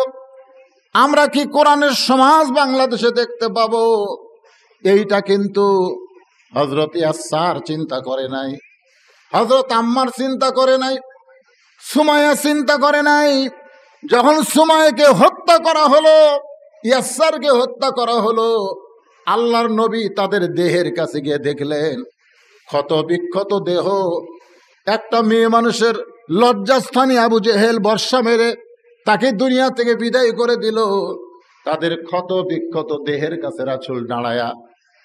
আমরা কি কোরআনের সমাজ বাংলাদেশে দেখতে পাবো? এইটা কিন্তু হযরত ইয়াসার চিন্তা করে নাই, হযরত আম্মার চিন্তা করে নাই, সুমাইয়া চিন্তা করে নাই। যখন সুমাইয়াকে হত্যা করা হলো, ইয়াসারকে হত্যা করা হলো, আল্লাহর নবী তাদের দেহের কাছে গিয়ে দেখলেন ক্ষত বিক্ষত দেহ। একটা মেয়ে মানুষের লজ্জাস্থানে আবু জেহেল বর্ষা মেরে তাকে দুনিয়া থেকে বিদায় করে দিল। তাদের ক্ষত বিক্ষত দেহের কাছে রাসূল দাঁড়ায়া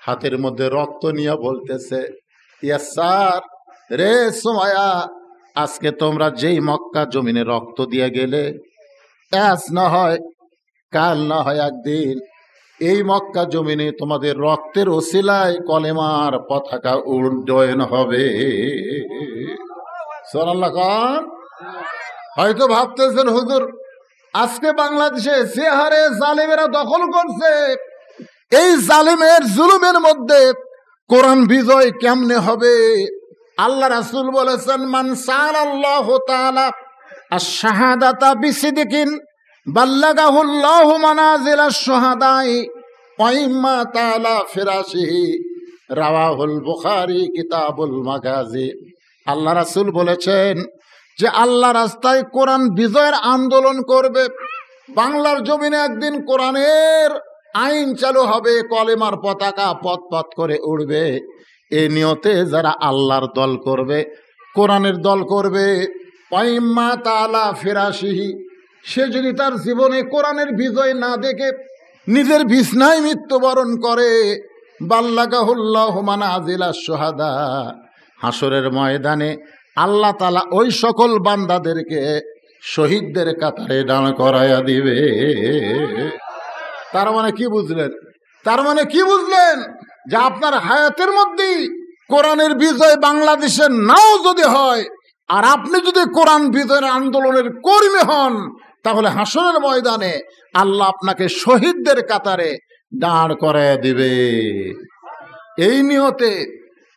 হাতের মধ্যে রক্ত নিয়ে বলতেছে, ইয়াসার রে সুমাইয়া, আজকে তোমরা যেই মক্কা জমিনে রক্ত দিয়ে গেলে, আজ না হয় কাল না হয় একদিন এই মক্কা জমিনে তোমাদের রক্তের ওসিলায় কলেমার পতাকা উড্ডয়ন হবে। সুবহানাল্লাহ খান। হয়তো ভাবতেছেন, হুজুর আজকে বাংলাদেশে যে হারে জালেমেরা দখল করছে, এই জালেমের জুলুমের মধ্যে কোরআন বিজয় কেমনে হবে? আল্লাহ রাসূল বলেছেন, মান সাআলাল্লাহু তাআলা আশ-শাহাদাতা বিসিদকিন বাল্লাগাহুল্লাহু মানাজিলাশ শুহাদাই ওয়া ইম্মা তাআলা ফিরাশিহি, রাওয়াহুল বুখারী কিতাবুল মাগাজি। আল্লাহ রাসূল বলেছেন যে আল্লাহ রাস্তায় কোরআন বিজয়ের আন্দোলন করবে, বাংলার জমিনে একদিন কোরআনের আইন চালু হবে, কলেমার পতাকা পথ পথ করে উড়বে। এই নিয়তে যারা আল্লাহর দল করবে, কোরআনের দল করবে, ওয়াইম্মা তাআলা ফিরাশিহি, সে যদি তার জীবনে কোরআনের বিজয় না দেখে নিজের বিছনায় মৃত্যুবরণ করে, বাল্লাগাহুল্লাহু মানাজিলাশ শুহাদা, হাসরের ময়দানে আল্লাহ তাআলা ওই সকল বান্দাদেরকে শহীদদের কাতারে দাঁড় করায়া দিবে। তার মানে কি বুঝলেন? যে আপনার হায়াতের মধ্যেই কোরআনের বিজয় বাংলাদেশে নাও যদি হয়, আর আপনি যদি কোরআন বিজয়ের আন্দোলনের কর্মী হন, তাহলে হাসরের ময়দানে আল্লাহ আপনাকে শহীদদের কাতারে দাঁড় করায় দিবে। এই নিয়তে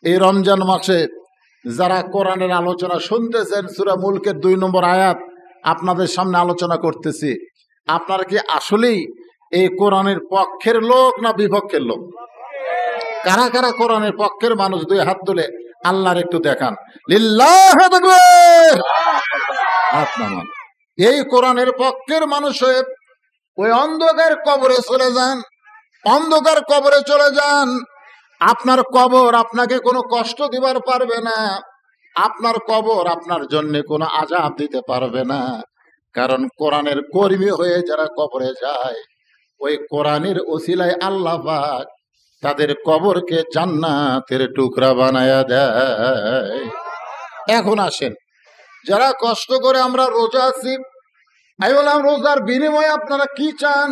এই রমজান মাসে যারা কোরআনের আলোচনা শুনতেছেন, সূরা মুলকের 2 নম্বর আয়াত আপনাদের সামনে আলোচনা করতেছি। আপনারা কি আসলেই এই কোরআনের পক্ষের লোক না বিপক্ষের লোক? কারা কারা কোরআনের পক্ষের মানুষ? 2 হাত তুলে আল্লাহর একটু দেখান। লিল্লাহি তাকবীর। হাত নামান। এই কোরআনের পক্ষের মানুষ হয়ে ওই অন্ধকার কবরে চলে যান, অন্ধকার কবরে চলে যান। আপনার কবর আপনাকে কোনো কষ্ট দিবার পারবে না, আপনার কবর আপনার জন্য কোনো আযাব দিতে পারবে না। কারণ কোরআনের কর্মী হয়ে যারা কবরে যায়, ওই কোরআনের ওসিলায় আল্লাহ পাক তাদের কবরকে জান্নাতের টুকরা বানায়া দেয়। এখন আসেন, যারা কষ্ট করে আমরা রোজা আছি, আমি বললাম রোজার বিনিময়ে আপনারা কি চান?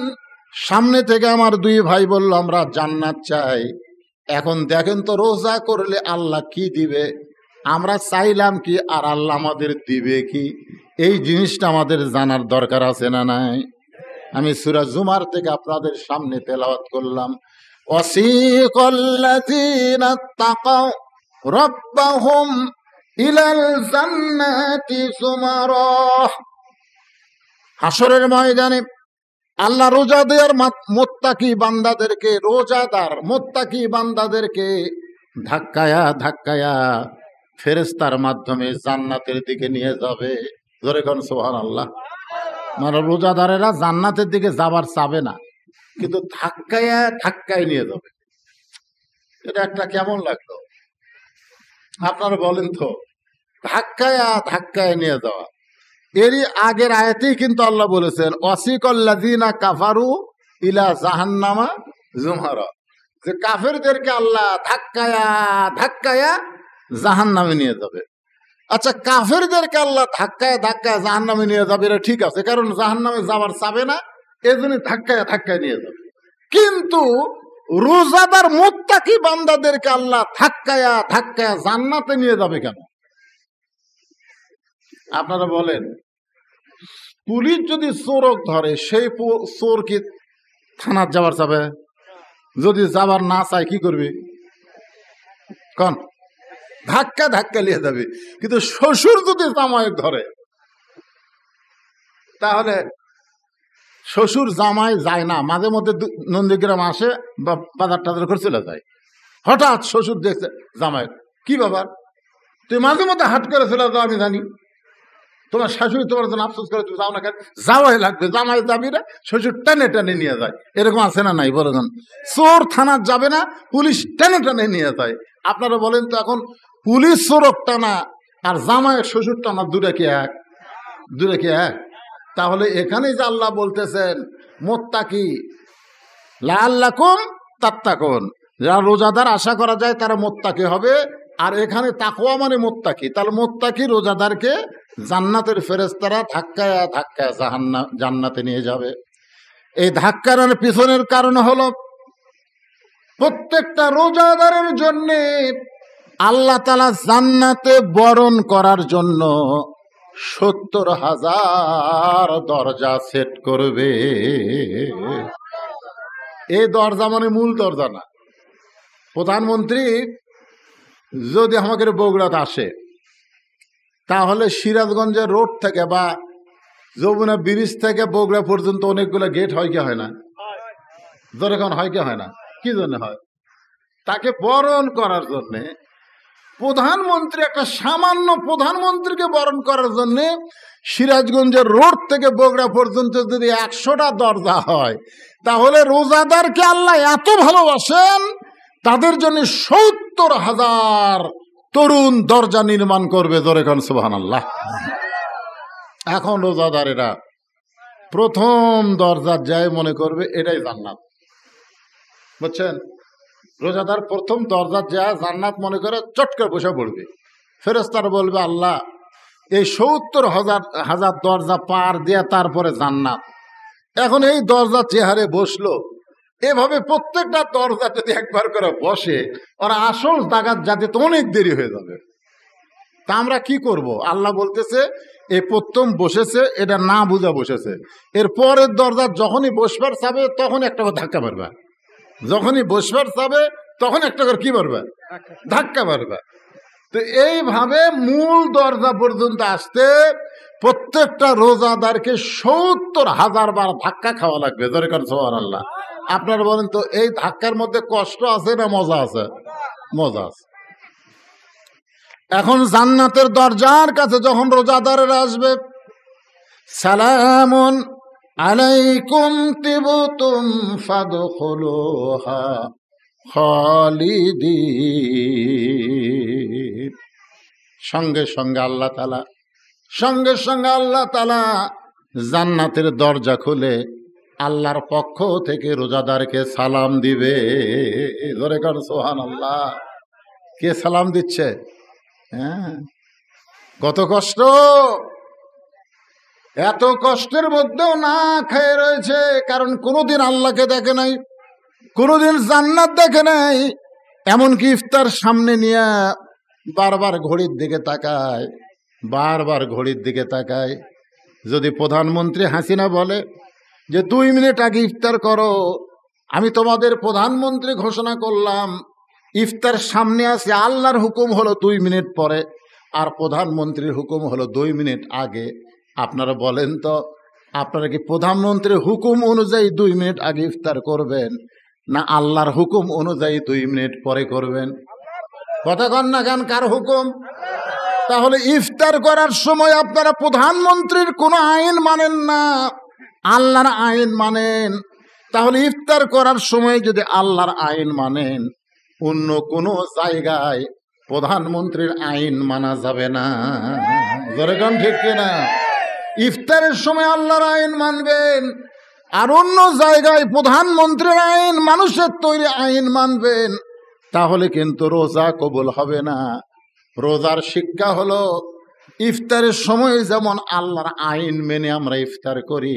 সামনে থেকে আমার 2 ভাই বলল আমরা জান্নাত চাই। এখন দেখেন তো রোজা করলে আল্লাহ কি দিবে, আমরা চাইলাম কি আর আল্লাহ আমাদের দিবে কি, এই জিনিসটা আমাদের জানার দরকার আছে না নাই? আমি সূরা জুমার থেকে আপনাদের সামনে তেলাওয়াত করলাম, ওয়াসিকাল্লাযীনা তাকাউ রাব্বাহুম ইলাল জান্নাতি যুমারা। হাসরের ময়দানে আল্লাহ রোজাদার মুত্তাকি বান্দাদেরকে, রোজাদার মুত্তাকি বান্দাদেরকে ধাক্কায়া ধাক্কায়া ফেরেশতার মাধ্যমে জান্নাতের দিকে নিয়ে যাবে। জোরে কোন সুবহানাল্লাহ। মানে রোজাদারেরা জান্নাতের দিকে যাবার চাবে না, কিন্তু ধাক্কায়া ধাক্কায় নিয়ে যাবে। এটা একটা কেমন লাগলো আপনারা বলেন তো, ধাক্কায়া ধাক্কায় নিয়ে যাওয়া। এরই আগের আয়াতেই কিন্তু আল্লাহ বলেছেন ওয়াসিকাল্লাযিনা কাফারু ইলা জাহান্নামা যুমারা, যে কাফেরদেরকে আল্লাহ ধাক্কায়া ধাক্কায়া জাহান্নামে নিয়ে যাবে। আচ্ছা, কাফেরদেরকে আল্লাহ ধাক্কায় ধাক্কায় জাহান্নামে নিয়ে যাবে, এটা ঠিক আছে, কারণ জাহান্নামে যাবার চাবে না, এজন্য ধাক্কায় ধাক্কায় নিয়ে যাবে। কিন্তু রোজাদার মুত্তাকি বান্দাদেরকে আল্লাহ ধাক্কায়া ধাক্কায়া জান্নাতে নিয়ে যাবে কেন? আপনারা বলেন, পুলিশ যদি চোরক ধরে, সেই চোর কি থানার যাবার চাবে? যদি যাবার না চায় কি করবে? কোন ধাক্কা ধাক্কা নিয়ে যাবে। কিন্তু শ্বশুর যদি জামাই ধরে, তাহলে শ্বশুর জামাই যায় না, মাঝে মধ্যে নন্দীগ্রাম আসে বা বাজার টাজার করে চলে যায়। হঠাৎ শ্বশুর দেখছে জামাই, কি ব্যাপার তুই মাঝে মধ্যে হাট করে চলে যাও, আমি জানি তোমার শাশুড়ি তোমার জন্য আফসোস করে, তুমি যাও না কেন? যাওয়াই লাগবে। জামাই যাবি না, শ্বশুর টেনে টেনে নিয়ে যায়। এরকম আছে না নাই বলেন? চোর থানার যাবে না, পুলিশ টেনে টেনে নিয়ে যায়। আপনারা বলেন তো, এখন পুলিশ চোরক টানা আর জামাইয়ের শ্বশুর টানা দূরে কি এক? দূরে কি এক? তাহলে এখানেই যে আল্লাহ বলতেছেন মুত্তাকি লাআল্লাকুম তাত্তাকুন, যারা রোজাদার আশা করা যায় তারা মুত্তাকি হবে। আর এখানে তাকওয়া মানে মুত্তাকি, তাহলে মুত্তাকি রোজাদারকে জান্নাতের ফেরেশতারা ধাক্কায় ধাক্কায় জান্নাতে নিয়ে যাবে। এই ধাক্কার পিছনের কারণ হলো, প্রত্যেকটা রোজাদারের জন্য আল্লাহ তাআলা জান্নাতে বরণ করার জন্য 70,000 দরজা সেট করবে। এই দরজা মানে মূল দরজা না। প্রধানমন্ত্রী যদি আমাদের বগুড়াতে আসে, তাহলে সিরাজগঞ্জের রোড থেকে বা যমুনা ব্রিজ থেকে বগুড়া পর্যন্ত অনেকগুলো গেট হয় কি হয় না? যেরকম হয় কি হয় না? কি জন্য হয়? তাকে বরণ করার জন্যে। প্রধানমন্ত্রী, একটা সামান্য প্রধানমন্ত্রীকে বরণ করার জন্য সিরাজগঞ্জের রোড থেকে বগুড়া পর্যন্ত যদি 100টা দরজা হয়, তাহলে রোজাদারকে আল্লাহ এত ভালোবাসেন, তাদের জন্য 70,000 তরুণ দরজা নির্মাণ করবে। জোরে খান সুবহানাল্লাহ। এখন রোজাদারেরা প্রথম দরজা যায় মনে করবে এটাই জান্নাত, বুঝছেন? রোজাদার প্রথম দরজা যায় জান্নাত মনে করে চট করে বসে পড়বে। ফেরেশতারা বলবে, আল্লাহ এই 70,000 দরজা পার দিয়ে তারপরে জান্নাত। এখন এই দরজা চেহারে বসলো, এভাবে প্রত্যেকটা দরজা যদি একবার করে বসে, ওরা আসল জায়গার যাতে তো অনেক দেরি হয়ে যাবে। তা আমরা কি করব? আল্লাহ বলতেছে, এই প্রথম বসেছে, এটা না বুঝা বসেছে। এর পরের দরজা যখনই বসবার চাবে তখন একটা করে ধাক্কা মারবা, যখনই বসবার চাবে তখন একটা করে কি মারবা? ধাক্কা মারবা। তো এইভাবে মূল দরজা পর্যন্ত আসতে প্রত্যেকটা রোজাদারকে 70,000 বার ধাক্কা খাওয়া লাগবে। জোরে করে সুবহানাল্লাহ। আপনারা বলেন তো, এই ধাক্কার মধ্যে কষ্ট আছে না মজা আছে? মজা আছে। এখন জান্নাতের দরজার কাছে যখন রোজাদারেরা আসবে, সালামুন আলাইকুম তিবতুম ফাদখুলুহা খালিদিন, সঙ্গে সঙ্গে আল্লাহ তাআলা জান্নাতের দরজা খুলে আল্লাহর পক্ষ থেকে রোজাদারকে সালাম দিবে। জোরে কর সুবহানাল্লাহ। কে সালাম দিচ্ছে? হ্যাঁ, কত কষ্ট! এত কষ্টের মধ্যেও না খেয়ে রয়েছে, কারণ কোনোদিন আল্লাহকে দেখে নাই, কোনোদিন জান্নাত দেখে নাই। এমনকি ইফতার সামনে নিয়ে বারবার ঘড়ির দিকে তাকায়। যদি প্রধানমন্ত্রী হাসিনা বলে যে 2 মিনিট আগে ইফতার করো, আমি তোমাদের প্রধানমন্ত্রী ঘোষণা করলাম, ইফতার সামনে আসে, আল্লাহর হুকুম হলো 2 মিনিট পরে আর প্রধানমন্ত্রীর হুকুম হলো 2 মিনিট আগে। আপনারা বলেন তো, আপনারা কি প্রধানমন্ত্রীর হুকুম অনুযায়ী 2 মিনিট আগে ইফতার করবেন, না আল্লাহর হুকুম অনুযায়ী 2 মিনিট পরে করবেন? কথা কন না কেন? কার হুকুম? তাহলে ইফতার করার সময় আপনারা প্রধানমন্ত্রীর কোনো আইন মানেন না, আল্লাহর আইন মানেন। তাহলে ইফতার করার সময় যদি আল্লাহর আইন মানেন, অন্য কোনো জায়গায় প্রধানমন্ত্রীর আইন মানা যাবে না। যেরকম ঠিক কিনা? ইফতারের সময় আল্লাহর আইন মানবেন, আর অন্য জায়গায় প্রধানমন্ত্রীর আইন, মানুষের তৈরি আইন মানবেন, তাহলে কিন্তু রোজা কবুল হবে না। রোজার শিক্ষা হলো ইফতারের সময় যেমন আল্লাহর আইন মেনে আমরা ইফতার করি,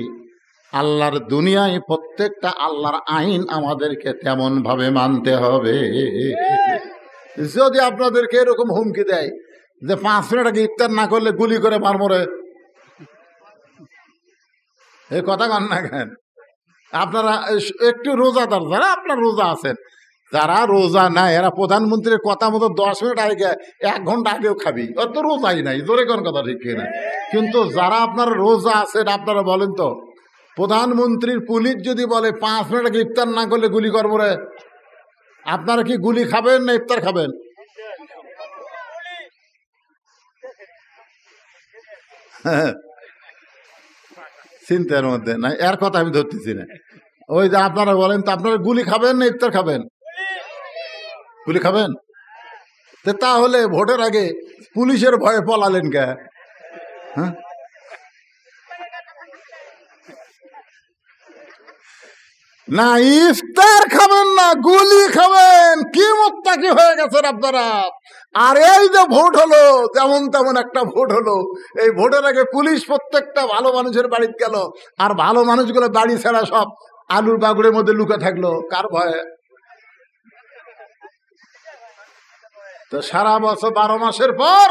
আল্লাহর দুনিয়ায় প্রত্যেকটা আল্লাহর আইন আমাদেরকে তেমন ভাবে মানতে হবে। যদি আপনাদেরকে এরকম হুমকি দেয় যে 5 মিনিট আগে ইফতার না করলে গুলি করে মারমরে, এই কথা কন না কেন? আপনারা একটু রোজাদার যারা আপনার রোজা আছেন, যারা রোজা নাই এরা প্রধানমন্ত্রীর কথা মতো 10 মিনিট আগে 1 ঘন্টা আগেও খাবি, ওর তো রোজাই নাই। জোরে কোন কথা ঠিক কিনা? কিন্তু যারা আপনার রোজা আছেন, আপনারা বলেন তো, প্রধানমন্ত্রীর পুলিশ যদি বলে 5 মিনিট আগে ইফতার না করলে গুলি করবো রে, আপনারা কি গুলি খাবেন না ইফতার খাবেন? চিন্তার মধ্যে না, এর কথা আমি ধরতেছি না। ওই যে আপনারা বলেন তো, আপনারা গুলি খাবেন না ইফতার খাবেন? গুলি খাবেন। তাহলে ভোটের আগে পুলিশের ভয়ে পলালেন কে? হ্যাঁ, না ইফতার খাবেন না, গুলি খাবেন। কি মোত্তাকি হয়ে গেছেন আপনারা। আর এই যে ভোট হলো, তেমন তেমন একটা ভোট হলো, এই ভোটের আগে পুলিশ প্রত্যেকটা ভালো মানুষের বাড়িতে গেল, আর ভালো মানুষগুলো বাড়ি ছাড়া সব আলুর বাগুড়ের মধ্যে লুকে থাকলো। কার ভয়ে? তো সারা বছর 12 মাসের পর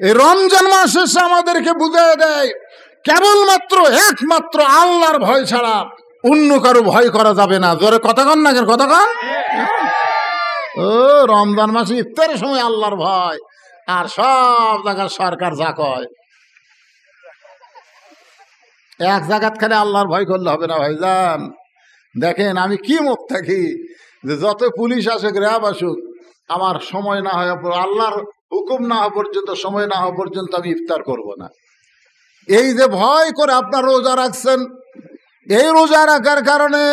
এই রমজান মাস এসে আমাদেরকে বুঝিয়ে দেয়, কেবলমাত্র একমাত্র আল্লাহর ভয় ছাড়া অন্য কারো ভয় করা যাবে না। জোরে কথা কন না কেন? কথা কন। ও রমজান মাসে ইফতারের সময় আল্লাহর ভয়, আর সব জায়গার সরকার যা কয়। এক জায়গাত খালি আল্লাহর ভয় করলে হবে না ভাইজান। দেখেন আমি কি মুখ থাকি যে যত পুলিশ আসুক, র্যাব আসুক, আমার সময় না হয়, আল্লাহর হুকুম না হওয়া পর্যন্ত, সময় না হওয়া পর্যন্ত আমি ইফতার করব না। এই যে ভয় করে আপনার রোজা রাখছেন, এই রোজা রাখার কারণে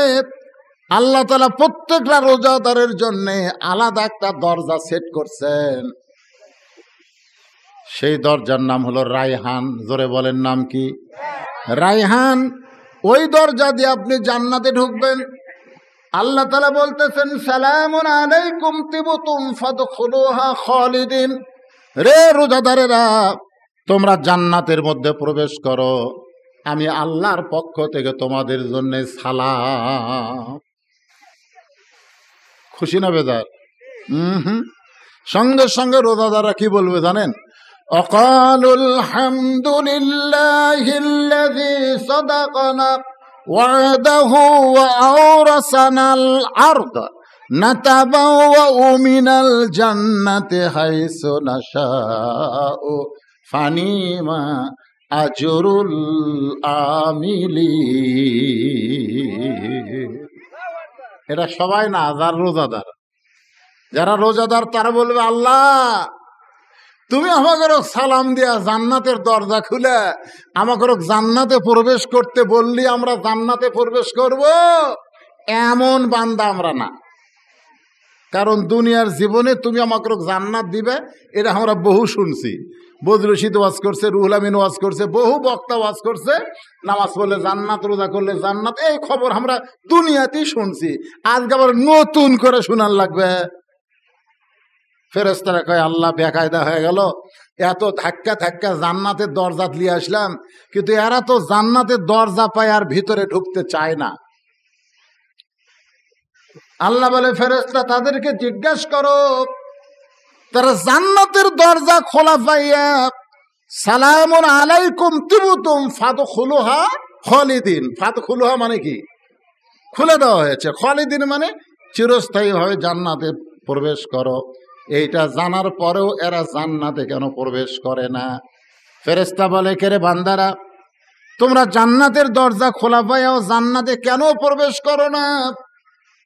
আল্লাহ তাআলা প্রত্যেকটা রোজাদারের জন্য আলাদা একটা দরজা সেট করছেন। সেই দরজার নাম হলো রায়হান। জোরে বলেন, নাম কি? রায়হান। ওই দরজা দিয়ে আপনি জান্নাতে ঢুকবেন। আল্লাহ তাআলা বলতেছেন, সালামুন আলাইকুম তিবতুম ফাদখুলুহা খালিদিন। রে রোজাদারেরা, তোমরা জান্নাতের মধ্যে প্রবেশ করো, আমি আল্লাহর পক্ষ থেকে তোমাদের জন্য সালাম। খুশি না বেজার? সঙ্গে সঙ্গে রোজাদাররা কি বলবে জানেন? অকালুল হামদুলিল্লাহিল্লাযী সাদাকানা ওয়াদাহু ওয়া আওরাসানাল আরদ নাতাবাওয়াউ মিনাল জান্নাতি হাইসু নাশাউ ফানিমা আজরুল আমিলি। এটা সবাই না, যারা রোজাদার, যারা রোজাদার তারা বলবে, আল্লাহ তুমি আমাকে সালাম দিয়া জান্নাতের দরজা খুলে আমাকে জান্নাতে প্রবেশ করতে বললি, আমরা জান্নাতে প্রবেশ করব, এমন বান্দা আমরা না। কারণ দুনিয়ার জীবনে তুমি আমাকে জান্নাত দিবে, এটা আমরা বহু শুনছি। বদরুল রশিদ ওয়াজ করছে, রুহুল আমিন ওয়াজ করছে, বহু বক্তা ওয়াজ করছে, নামাজ পড়লে জান্নাত, রোজা করলে জান্নাত, এই খবর আমরা দুনিয়াতেই শুনছি। আজকে আবার নতুন করে শোনার লাগবে। ফেরেশতারা কয়, আল্লাহ বেকায়দা হয়ে গেল, এত ধাক্কা ধাক্কা জান্নাতের দরজা নিয়ে আসলাম, কিন্তু এরা তো জান্নাতের দরজা পায় আর ভিতরে ঢুকতে চায় না। আল্লাহ বলে, ফেরেশতা তাদেরকে জিজ্ঞাসা করো, তারা জান্নাতের দরজা খোলা পাইয়া সালামুন আলাইকুম তিবতুম ফাদখুলুহা খালিদিন। ফাদখুলুহা মানে কি? খুলে দেওয়া হয়েছে। খালিদিন মানে চিরস্থায়ীভাবে জান্নাতে প্রবেশ করো। এইটা জানার পরেও এরা জান্নাতে কেন প্রবেশ করে না? ফেরেশতা বলে, কে রে বান্দারা, তোমরা জান্নাতের দরজা খোলা পাইয়াও জান্নাতে কেন প্রবেশ করো না?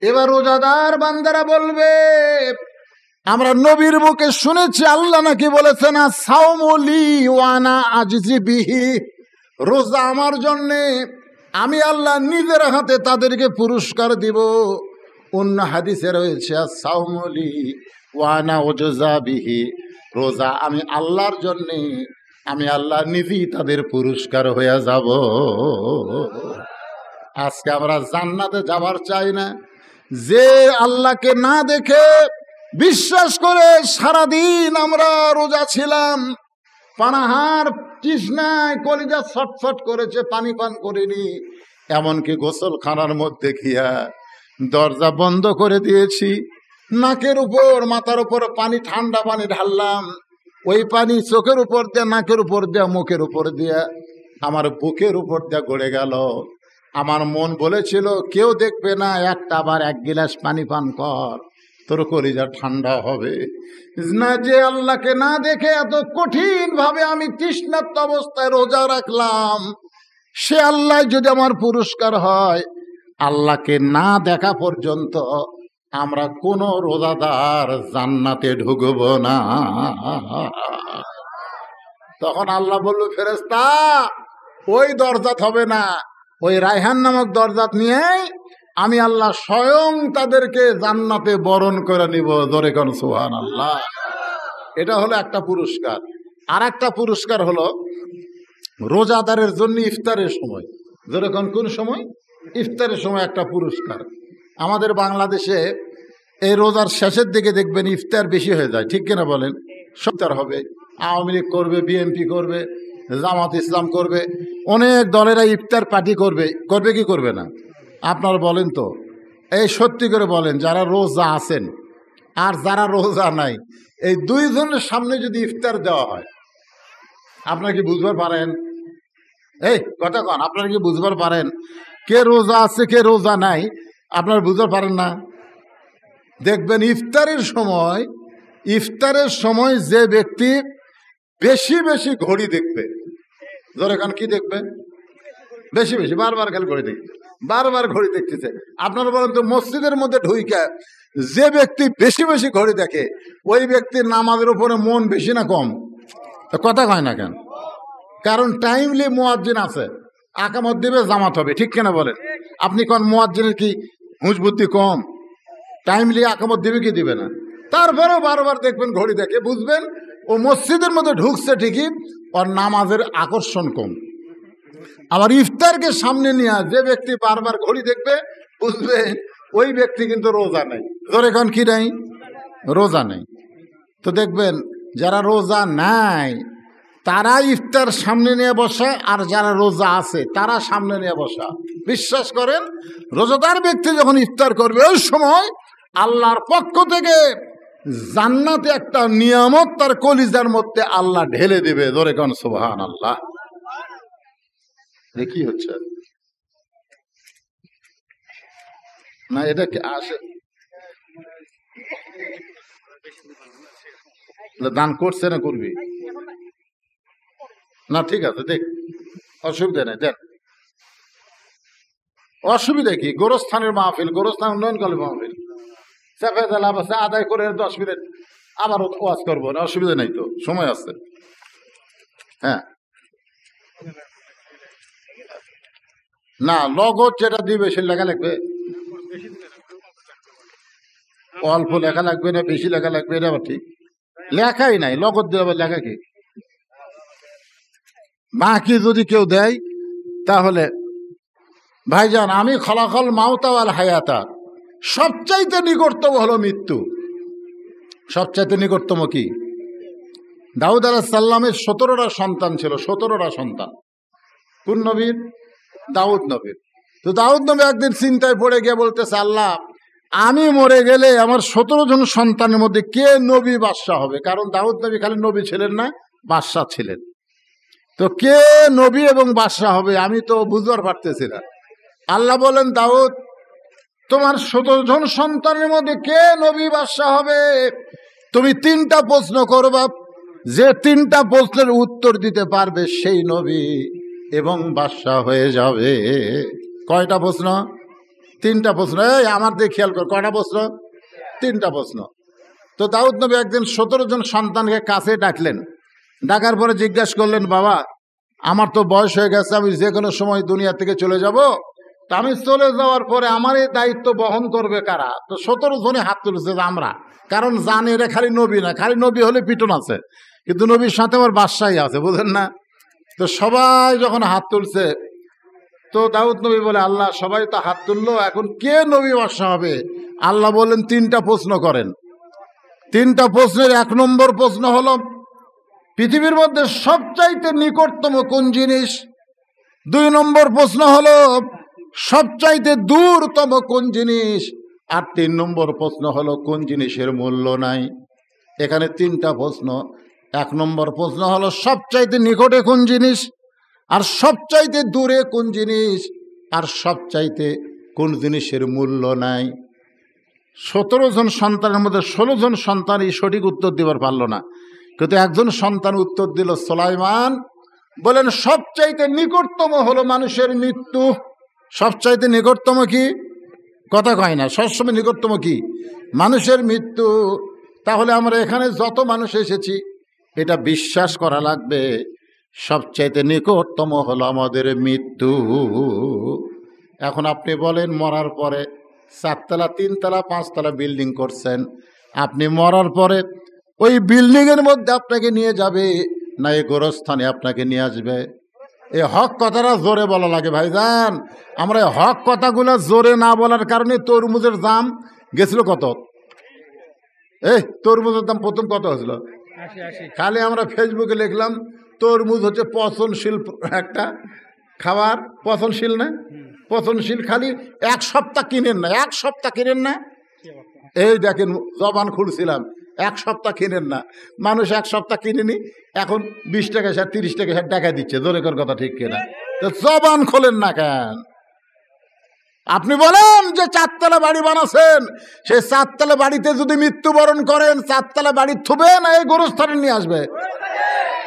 এবার রোজাদার বান্দারা বলবে, আমরা নবীর মুখে শুনেছি আল্লাহ নাকি বলেছেন সাওমুলি ওয়ানা আজিজি বিহি, রোজা আমার জন্যে, আমি আল্লাহ নিজের হাতে তাদেরকে পুরস্কার দিব। অন্য হাদিসে রয়েছে সাওমুলি ওয়ানা ওজজা বিহি, রোজা আমি আল্লাহর জন্যে, আমি আল্লাহ নিজেই তাদের পুরস্কার হয়ে যাব। আজকে আমরা জান্নাতে যাবার চাই না। যে আল্লাহকে না দেখে বিশ্বাস করে সারাদিন আমরা রোজা ছিলাম, পানাহার তৃষ্ণায় কলিজা ছটফট করেছে, পানি পান করিনি, এমনকি গোসলখানার মধ্যে গিয়া দরজা বন্ধ করে দিয়েছি, নাকের উপর মাথার উপর পানি, ঠান্ডা পানি ঢাললাম, ওই পানি চোখের উপর দিয়া, নাকের উপর দিয়া, মুখের উপর দিয়া, আমার বুকের উপর দিয়া গড়ে গেল। আমার মন বলেছিল কেউ দেখবে না, একটা আবার এক গিলাস পানি পান কর, তোর কলিজা ঠান্ডা হবে না। যে আল্লাহকে না দেখে এত কঠিন ভাবে আমি তৃষ্ণার্ত অবস্থায় রোজা রাখলাম, সে আল্লাহ যদি আমার পুরস্কার হয়, আল্লাহকে না দেখা পর্যন্ত আমরা কোন রোজাদার জান্নাতে ঢুকব না। তখন আল্লাহ বলল, ফেরেশতা ওই দরজাত হবে না, ওই রায়হান নামক দরজাত নিয়ে আমি আল্লাহ স্বয়ং তাদেরকে জান্নাতে বরণ করে নিব। জোরে কোন সুবহানাল্লাহ। এটা হলো একটা পুরস্কার। আর একটা পুরস্কার হলো রোজাদারের জন্য ইফতারের সময়। জোরে কোন সময়? ইফতারের সময় একটা পুরস্কার। আমাদের বাংলাদেশে এই রোজার শেষের দিকে দেখবেন ইফতার বেশি হয়ে যায়, ঠিক কিনা বলেন? ইফতার হবে, আওয়ামী লীগ করবে, বিএনপি করবে, জামাত ইসলাম করবে, অনেক দলেরা ইফতার পার্টি করবে। করবে কি করবে না? আপনারা বলেন তো, এই সত্যি করে বলেন, যারা রোজা আছেন আর যারা রোজা নাই, এই দুইজনের সামনে যদি ইফতার দেওয়া হয়, আপনারা কি বুঝবার পারেন? এই কথা কন, আপনারা কি বুঝবার পারেন কে রোজা আছে কে রোজা নাই? আপনারা বুঝতে পারেন না। দেখবেন ইফতারের সময় যে ব্যক্তি বেশি বেশি ঘড়ি দেখবে, ধরে কান কি দেখবে? বেশি বেশি বারবার খালি ঘড়ি দেখবে, বারবার ঘড়ি দেখতেছে। আপনারা বলেন তো, মসজিদের মধ্যে ঢুইকা যে ব্যক্তি বেশি বেশি ঘড়ি দেখে, ওই ব্যক্তির নামাজের উপরে মন বেশি না কম? কথা কয় না কেন? কারণ টাইমলি মুয়াজ্জিন আছে, আকামত দিবে, জামাত হবে, ঠিক কিনা বলেন? আপনি কোন মুয়াজ্জিনের কি হুঁশ বুদ্ধি কম? টাইমলি আকামত দিবে কি দিবে না? তারপরেও বারবার দেখবেন ঘড়ি দেখে, বুঝবেন ও মসজিদের মধ্যে ঢুকছে ঠিকই, ওর নামাজের আকর্ষণ কম। আবার ইফতারকে সামনে নিয়ে যে ব্যক্তি বারবার ঘড়ি দেখবে, বুঝবে ওই ব্যক্তি কিন্তু রোজা নেই। ধরে এখন কি নাই? রোজা নেই। তো দেখবেন যারা রোজা নাই তারা ইফতার সামনে নিয়ে বসা, আর যারা রোজা আছে তারা সামনে নিয়ে বসা। বিশ্বাস করেন, রোজাদার ব্যক্তি যখন ইফতার করবে, ওই সময় আল্লাহর পক্ষ থেকে জান্নাতে একটা নিয়ামত তার কলিজার মধ্যে আল্লাহ ঢেলে দেবে। ধরে কোন সুবহানাল্লাহ। কি হচ্ছে না? এটা কি আসে? দান করছে না করবি না? ঠিক আছে, দেখ, অসুবিধা নেই, দেখ। অসুবিধা কি? গোরস্থানের মাহফিল, গোরস্থান উন্নয়ন কলে মাহফিল, চাপে লাভ আছে, আদায় করে 10 মিনিট আবার ওয়াজ করবো না, অসুবিধা নেই, তো সময় আছে। হ্যাঁ, না লগত যেটা দিবে সে লেখা লাগবে, অল্প লেখা লাগবে না বেশি লেখা লাগবে, এটা আবার ঠিক লেখাই নাই, লগত দিয়ে আবার লেখা কি? বাকি যদি কেউ দেয় তাহলে ভাইজান, আমি খলাকল মাউতা ওয়াল হায়াতা, সবচাইতে নিকটতম হলো মৃত্যু। সবচাইতে নিকটতম কি? দাউদ আলাইহিস সালামের 17টা সন্তান ছিল, 17টা সন্তান। কোন নবীর? দাউদ নবীর। তো দাউদ নবী একদিন চিন্তায় পড়ে গিয়ে বলতেছে, আল্লাহ, আমি মরে গেলে আমার 17 জন সন্তানের মধ্যে কে নবী বাদশাহ হবে? কারণ দাউদ নবী খালি নবী ছিলেন না, বাদশাহ ছিলেন। তো কে নবী এবং বাদশাহ হবে আমি তো বুঝবার পারতেছি না। আল্লাহ বলেন, দাউদ, তোমার 17 জন সন্তানের মধ্যে কে নবী বাদশাহ হবে? তুমি 3টা প্রশ্ন করবা, যে 3টা প্রশ্নের উত্তর দিতে পারবে সেই নবী এবং বাদশা হয়ে যাবে। কয়টা প্রশ্ন? তিনটা প্রশ্ন। এই আমার দিয়ে খেয়াল কর, কয়টা প্রশ্ন? তিনটা প্রশ্ন। তো দাউদ নবী একদিন 17 জন সন্তানকে কাছে ডাকলেন। ডাকার পরে জিজ্ঞাসা করলেন, বাবা আমার তো বয়স হয়ে গেছে, আমি যে কোনো সময় দুনিয়া থেকে চলে যাব, তা আমি চলে যাওয়ার পরে আমার এই দায়িত্ব বহন করবে কারা? তো 17 জনে হাত তুলেছে যে আমরা, কারণ জানে এরা খালি নবী না, খালি নবী হলে পিটন আছে, কিন্তু নবীর সাথে আমার বাদশাহী আছে, বুঝেন না? তো সবাই যখন হাত তুলছে, তো দাউদ নবী বলে, আল্লাহ সবাই তো হাত তুললো, এখন কে নবী বাদশাহ হবে? আল্লাহ বললেন তিনটা প্রশ্ন করেন। তিনটা প্রশ্নের 1 নম্বর প্রশ্ন হলো, পৃথিবীর মধ্যে সবচাইতে নিকটতম কোন জিনিস? 2 নম্বর প্রশ্ন হলো, সবচাইতে দূরতম কোন জিনিস? আর 3 নম্বর প্রশ্ন হলো, কোন জিনিসের মূল্য নাই? এখানে 3টা প্রশ্ন। 1 নম্বর প্রশ্ন হলো সবচাইতে নিকটে কোন জিনিস, আর সবচাইতে দূরে কোন জিনিস, আর সবচাইতে কোন জিনিসের মূল্য নাই। 17 জন সন্তানের মধ্যে 16 জন সন্তান এই সঠিক উত্তর দিবার পারল না, কিন্তু একজন সন্তান উত্তর দিল, সুলাইমান। বলেন সবচাইতে নিকটতম হলো মানুষের মৃত্যু। সবচাইতে নিকটতম কি? কথা কয় না, সবসময় নিকটতম কি? মানুষের মৃত্যু। তাহলে আমরা এখানে যত মানুষ এসেছি, এটা বিশ্বাস করা লাগবে, সবচাইতে নিকটতম হলো আমাদের মৃত্যু। এখন আপনি বলেন, মরার পরে 4 তলা 3 তলা 5 তলা বিল্ডিং করছেন, আপনি মরার পরে ওই বিল্ডিং এর মধ্যে আপনাকে নিয়ে যাবে না এই গোরস্থানে আপনাকে নিয়ে আসবে? এই হক কথাটা জোরে বলা লাগে ভাইজান। আমরা এই হক কথাগুলো জোরে না বলার কারণে তরমুজের দাম গেছিল কত? তরমুজের দাম প্রথম কত হয়েছিল? খালি আমরা ফেসবুকে লিখলাম তরমুজ হচ্ছে পচনশীল একটা খাবার। পচনশীল না? পচনশীল। খালি 1 সপ্তাহ কিনেন না, 1 সপ্তাহ কিনেন না। এই দেখেন জবান খুলছিলাম, 1 সপ্তাহ কিনেন না। মানুষ 1 সপ্তাহ কিনেনি, এখন 20 টাকা 30 টাকা টাকা দিচ্ছে। জোরে কর কথা ঠিক কিনা? তো জবান খোলেন না কেন? আপনি বলেন যে 4 তলা বাড়ি বানাচ্ছেন, সেই 4 তলা বাড়িতে যদি মৃত্যুবরণ করেন, 4 তলা বাড়ি থুবে না এই গোরস্থানে নিয়ে আসবে?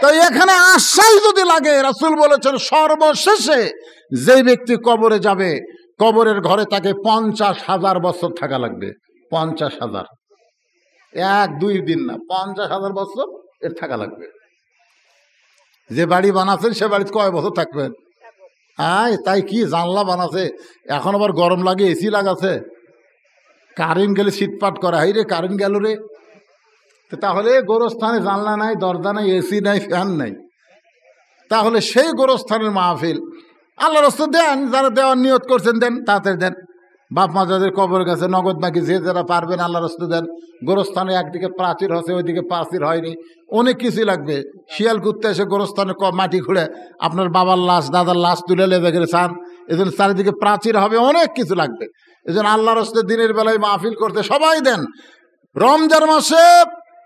তো এখানে আশ্বাস যদি লাগে, রাসূল বলেছেন সর্বশেষে যে ব্যক্তি কবরে যাবে, কবরের ঘরে তাকে 50,000 বছর থাকা লাগবে। 50,000, 1-2 দিন না, 50,000 বছর এর থাকা লাগবে। যে বাড়ি বানাচ্ছেন সে বাড়িতে কয় বছর থাকবেন? তাই কি জানলা বানাছে, এখন আবার গরম লাগে, এসি লাগাছে, কারেন্ট গেলে শীতপাট করে, হাই রে কারেন্ট গেল রে। তাহলে গোরস্থানে জানলা নাই, দরজা নাই, এসি নাই, ফ্যান নাই, তাহলে সেই গোরস্থানের মাহফিল আল্লাহ রাস্তা দেন। যারা দেওয়ার নিয়ত করছেন দেন, তাড়াতাড়ি দেন। বাপ মা যাদের কবর গেছে নগদ বাকি যে যারা পারবেন আল্লাহ রাস্তা দেন। গোরস্থানে একদিকে প্রাচীর হচ্ছে, ওইদিকে প্রাচীর হয়নি, অনেক কিছুই লাগবে। শিয়াল কুত্তে এসে গোরস্থানে মাটি খুঁড়ে আপনার বাবার লাশ দাদার লাশ তুলে লেবে গেলে চান, এজন্য চারিদিকে প্রাচীর হবে, অনেক কিছু লাগবে। এজন্য আল্লাহ রাস্তা দিনের বেলায় মাহফিল করতে সবাই দেন। রমজান মাসে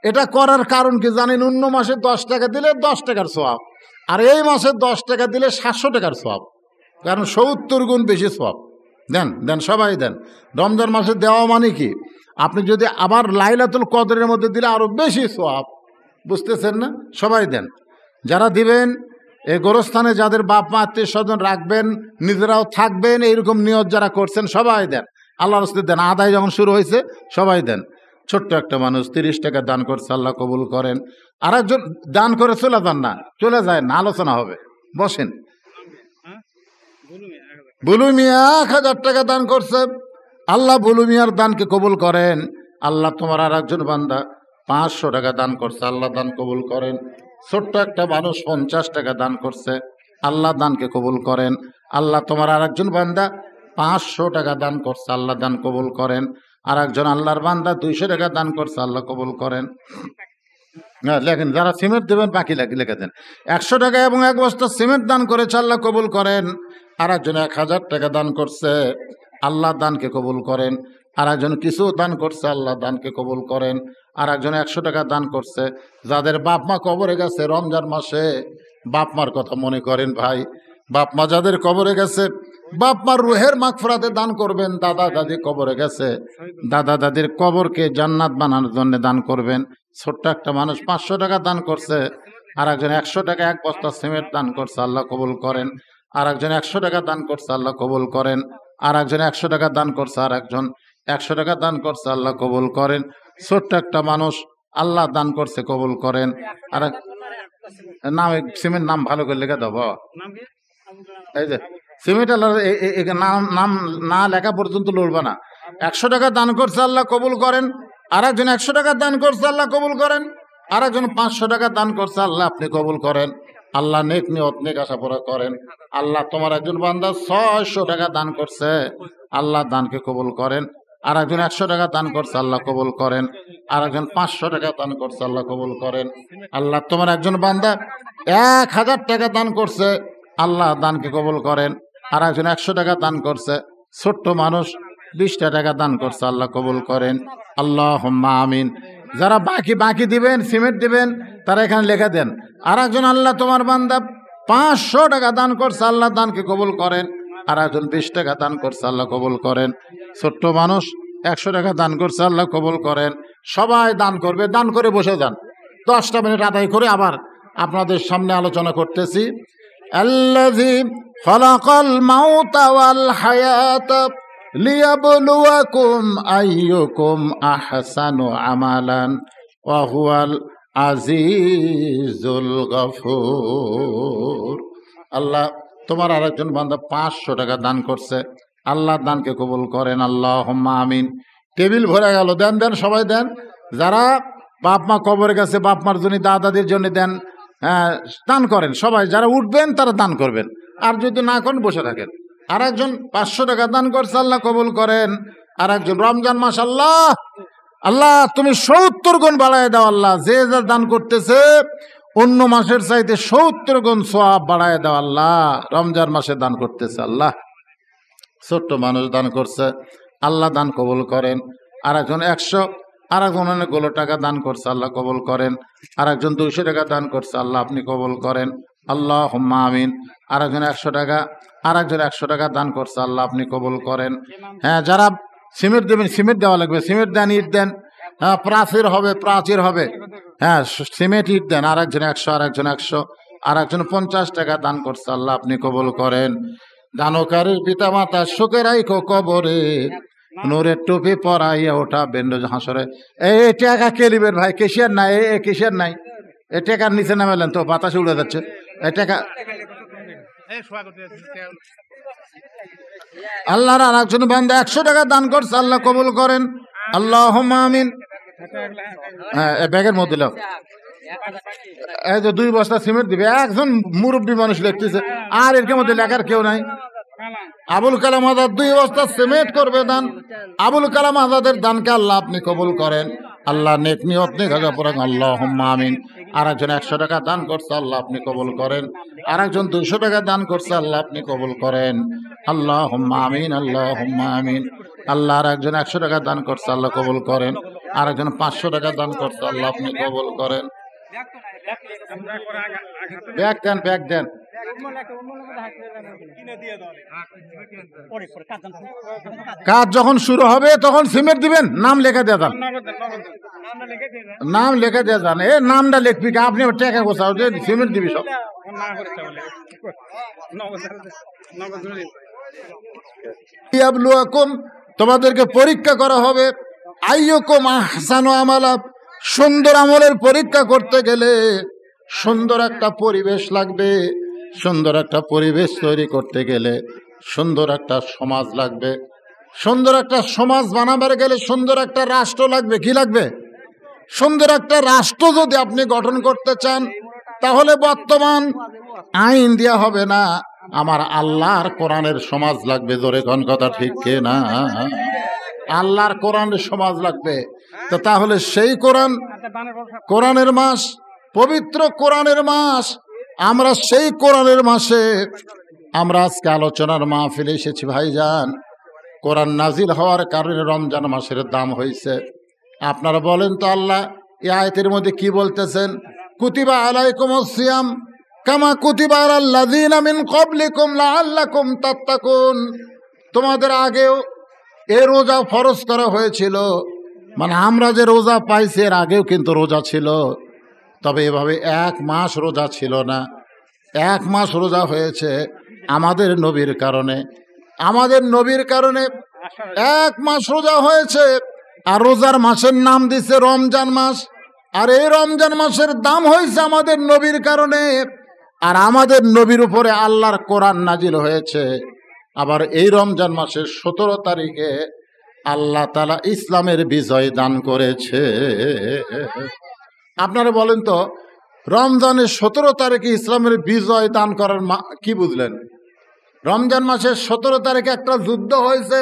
এটা করার কারণ কি জানেন? অন্য মাসে 10 টাকা দিলে 10 টাকার সওয়াব, আর এই মাসে 10 টাকা দিলে 700 টাকার সওয়াব, কারণ 70 গুণ বেশি সওয়াব। দেন দেন, সবাই দেন। রমজান মাসে দেওয়া মানে কি, আপনি যদি আবার লাইলাতুল কদরের মধ্যে দিলে আরো বেশি সওয়াব। বুঝতেছেন না? সবাই দেন। যারা দিবেন, এই গোরস্থানে যাদের বাপ মা আত্মীয় স্বজন রাখবেন, নিজেরাও থাকবেন, এইরকম নিয়ত যারা করছেন সবাই দেন। আল্লাহর রাস্তায় দেন। আদায় যখন শুরু হয়েছে সবাই দেন। ছোট্ট একটা মানুষ 30 টাকা দান করছে, আল্লাহ কবুল করেন। আর একজন দান করে চলে যান না, চলে যায় না, আলোচনা হবে, বসেন। বুলু মিয়া 1000 টাকা দান করছে, আল্লাহ বুলু মিয়ার দানকে কবুল করেন। আল্লাহ তোমার আর একজন বান্দা 500 টাকা দান করছে, আল্লাহ দান কবুল করেন। ছোট্ট একটা মানুষ 50 টাকা দান করছে, আল্লাহ দানকে কবুল করেন। আল্লাহ তোমার আর একজন বান্দা 500 টাকা দান করছে, আল্লাহ দান কবুল করেন। আর একজন আল্লাহর বান্দা 200 টাকা দান করছে, আল্লাহ কবুল করেন। লেখেন, যারা সিমেন্ট দেবেন বাকি লিখে দেন। 100 টাকা এবং 1 বস্তা সিমেন্ট দান করেছে, আল্লাহ কবুল করেন। আর একজন 1000 টাকা দান করছে, আল্লাহ দানকে কবুল করেন। আর একজন কিছু দান করছে, আল্লাহ দানকে কবুল করেন। আর একজন 100 টাকা দান করছে। যাদের বাপ মা কবরে গেছে রমজান মাসে, বাপ মার কথা মনে করেন ভাই। বাপ মা যাদের কবরে গেছে, বাপ মার রুহের মাগফিরাতে দান করবেন। দাদা দাদি কবরে গেছে, দাদা দাদির কবরকে জান্নাত বানানোর জন্য দান করবেন। ছোট্ট একটা মানুষ 500 টাকা দান করছে, আর একজন 100 টাকা 1 বস্তা সিমেন্ট দান করছে, আল্লাহ কবুল করেন। আর একজন 100 টাকা দান করছে, আল্লাহ কবুল করেন। আর একজন 100 টাকা দান করছে, আর একজন 100 টাকা দান করছে, আল্লাহ কবুল করেন। ছোট্ট একটা মানুষ আল্লাহ দান করছে, কবুল করেন। আর নাম সিমেন্ট নাম ভালো করে লিখে দেবো, এই যে সিমেন্ট আল্লাহ নাম না লেখা পর্যন্ত লড়বে না। 100 টাকা দান করছে, আল্লাহ কবুল করেন। আর একজন 100 টাকা দান করছে, আল্লাহ কবুল করেন। আর একজন 500 টাকা দান করছে, আল্লাহ আপনি কবুল করেন। আল্লাহ নেক নিয়ত নেক আশা পুরা করেন। আল্লাহ তোমার একজন বান্দা 600 টাকা দান করছে, আল্লাহ দানকে কবুল করেন। আর একজন 100 টাকা দান করছে, আল্লাহ কবুল করেন। আর একজন 500 টাকা দান করছে, আল্লাহ কবুল করেন। আল্লাহ তোমার একজন বান্দা 1000 টাকা দান করছে, আল্লাহ দানকে কবুল করেন। আর একজন 100 টাকা দান করছে, ছোট্ট মানুষ 20টা টাকা দান করছে, আল্লাহ কবুল করেন। আল্লাহুম্মা আমিন। যারা বাকি দিবেন, সিমেন্ট দিবেন, তারা এখানে লেখা দেন। আর একজন আল্লাহ তোমার বান্দা 500 টাকা দান করছে, আল্লাহ দানকে কবুল করেন। আর একজন 20 টাকা দান করছে, আল্লাহ কবুল করেন। ছোট্ট মানুষ 100 টাকা দান করছে, আল্লাহ কবুল করেন। সবাই দান করবে, দান করে বসে যান। 10টা মিনিট আদায় করে আবার আপনাদের সামনে আলোচনা করতেছি। আল্লাযী খালাকাল মাউতা ওয়াল হায়াতা লিয়াবলুয়াকুম আইয়ুকুম আহসানু আমালান ওয়া হুয়াল আজিজুল গফুর। আল্লাহ তোমার আরেকজন বান্দা 500 টাকা দান করছে, আল্লাহ দানকে কবুল করেন। আল্লাহুম্মা আমিন। টেবিল ভরে গেল, দেন দেন, সবাই দেন। যারা বাপ মা কবরের কাছে, বাপ মার জন্য, দাদাদের জন্য দেন, দান করেন সবাই। যারা উঠবেন তারা দান করবেন, আর যদি না করেন বসে থাকেন। আর একজন 500 টাকা দান করছে, আল্লাহ কবুল করেন। আর একজন রমজান মাস, আল্লাহ আল্লাহ তুমি 70 গুণ বাড়ায় দাও। আল্লাহ যে যা দান করতেছে অন্য মাসের চাইতে 70 গুণ সওয়াব বাড়ায় দাও। আল্লাহ রমজান মাসে দান করতেছে, আল্লাহ ছোট্ট মানুষ দান করছে, আল্লাহ দান কবুল করেন। আর একজন 100, আর একজন অনেকগুলো টাকা দান করছে, আল্লাহ কবুল করেন। আর একজন 200 টাকা দান করছে, আল্লাহ আপনি কবুল করেন। আল্লাহুম্মা আমিন। আর একজন 100 টাকা, আর একজন 100 টাকা দান করছে, আল্লাহ আপনি কবুল করেন। হ্যাঁ, যারা সিমেন্ট দেবেন, সিমেন্ট দেওয়া লাগবে, সিমেন্ট দেন, ইট দেন। হ্যাঁ, প্রাচীর হবে। হ্যাঁ, সিমেন্ট ইট দেন। আর একজন 100, আর একজন 100, আর একজন 50 টাকা দান করছে, আল্লাহ আপনি কবুল করেন। দানকারীর পিতা মাতা সুখে রাইখো কবরে, নূরের টুপি পরাইয়া ওঠা বেন্ড হাসরে। এই টাকা কে দিবেন ভাই? কেশিয়ার নাই, কেশিয়ার নাই। এই টাকার নিচে নামেলেন তো, বাতাসে উড়ে যাচ্ছে এই টাকা। আল্লাহর আর একজন বান্দা 100 টাকা দান করছে, আল্লাহ কবুল করেন। আল্লাহুম্মা আমিন। হ্যাঁ, ব্যাগের মধ্যে দাও। এই যে 2 বস্তা সিমেন্ট দিবে, একজন মুরব্বী মানুষ লিখতেছে, আর এর মধ্যে লেখার কেউ নাই। আবুল কালাম আজাদ 2 বস্তা সিমেন্ট করবে দান। আবুল কালাম আজাদের দানকে আল্লাহ আপনি কবুল করেন। আল্লাহ নেক নিয়ত নেক আশা পড়েন। আল্লাহুম্মা আমিন। আর একজন 100 টাকা দান করছে, আল্লাহ আপনি কবুল করেন। আর একজন 200 টাকা দান করছে, আল্লাহ আপনি কবুল করেন। আল্লাহুম্মা আমিন, আল্লাহুম্মা আমিন। আল্লাহ আর একজন 100 টাকা দান করছে, আল্লাহ কবুল করেন। আর একজন 500 টাকা দান করছে, আল্লাহ আপনি কবুল করেন। ব্যাগ দেন, ব্যাগ দেন। কাজ যখন শুরু হবে তখন সিমেন্ট দিবেন, নাম লেখা দিয়ে যান, নাম লেখা দিয়ে যান। এ নামটা লিখবি, আপনি টাকা গোছাও, সিমেন্ট দিবি সব। তোমাদেরকে পরীক্ষা করা হবে। আইয়ুকুম আহসানু আমালা। সুন্দর আমলের পরীক্ষা করতে গেলে সুন্দর একটা পরিবেশ লাগবে। সুন্দর একটা পরিবেশ তৈরি করতে গেলে সুন্দর একটা সমাজ লাগবে। সুন্দর একটা সমাজ বানাবার গেলে সুন্দর একটা রাষ্ট্র লাগবে। কি লাগবে? সুন্দর একটা রাষ্ট্র যদি আপনি গঠন করতে চান, তাহলে বর্তমান আইন দেওয়া হবে না, আমার আল্লাহর কোরআনের সমাজ লাগবে। জোরে কোন কথা ঠিক কে না? আল্লাহর কোরআনের সমাজ লাগবে। তো তাহলে সেই কোরআনের মাস, পবিত্র কোরআনের মাস, আমরা সেই কোরআনের মাসে আমরা আজকে আলোচনার মাহফিলে এসেছি। ভাইজান, কোরআন নাজিল হওয়ার কারণে রমজান মাসের দাম হয়েছে। আপনারা বলেন তো, আল্লাহ এই আয়াতের মধ্যে কি বলতেছেন? কুতিবা আলাইকুমুস সিয়াম কামা কুতিবা আলাল লাযিনা মিন ক্বাবলিকুম লাআল্লাকুম তাত্তাকুন। তোমাদের আগেও এই রোজা ফরজ করা হয়েছিল। মানে আমরা যে রোজা পাইছি এর আগেও কিন্তু রোজা ছিল। তবে এভাবে 1 মাস রোজা ছিল না। 1 মাস রোজা হয়েছে আমাদের নবীর কারণে। আমাদের নবীর কারণে 1 মাস রোজা হয়েছে। আর রোজার মাসের নাম দিছে রমজান মাস। আর এই রমজান মাসের দাম হয়েছে আমাদের নবীর কারণে। আর আমাদের নবীর উপরে আল্লাহর কোরআন নাজিল হয়েছে। আবার এই রমজান মাসের 17 তারিখে আল্লাহ তাআলা ইসলামের বিজয় দান করেছে। আপনারা বলেন তো, রমজানের 17 তারিখে ইসলামের বিজয় দান করার কি বুঝলেন? রমজান মাসের 17 তারিখে একটা যুদ্ধ হয়েছে,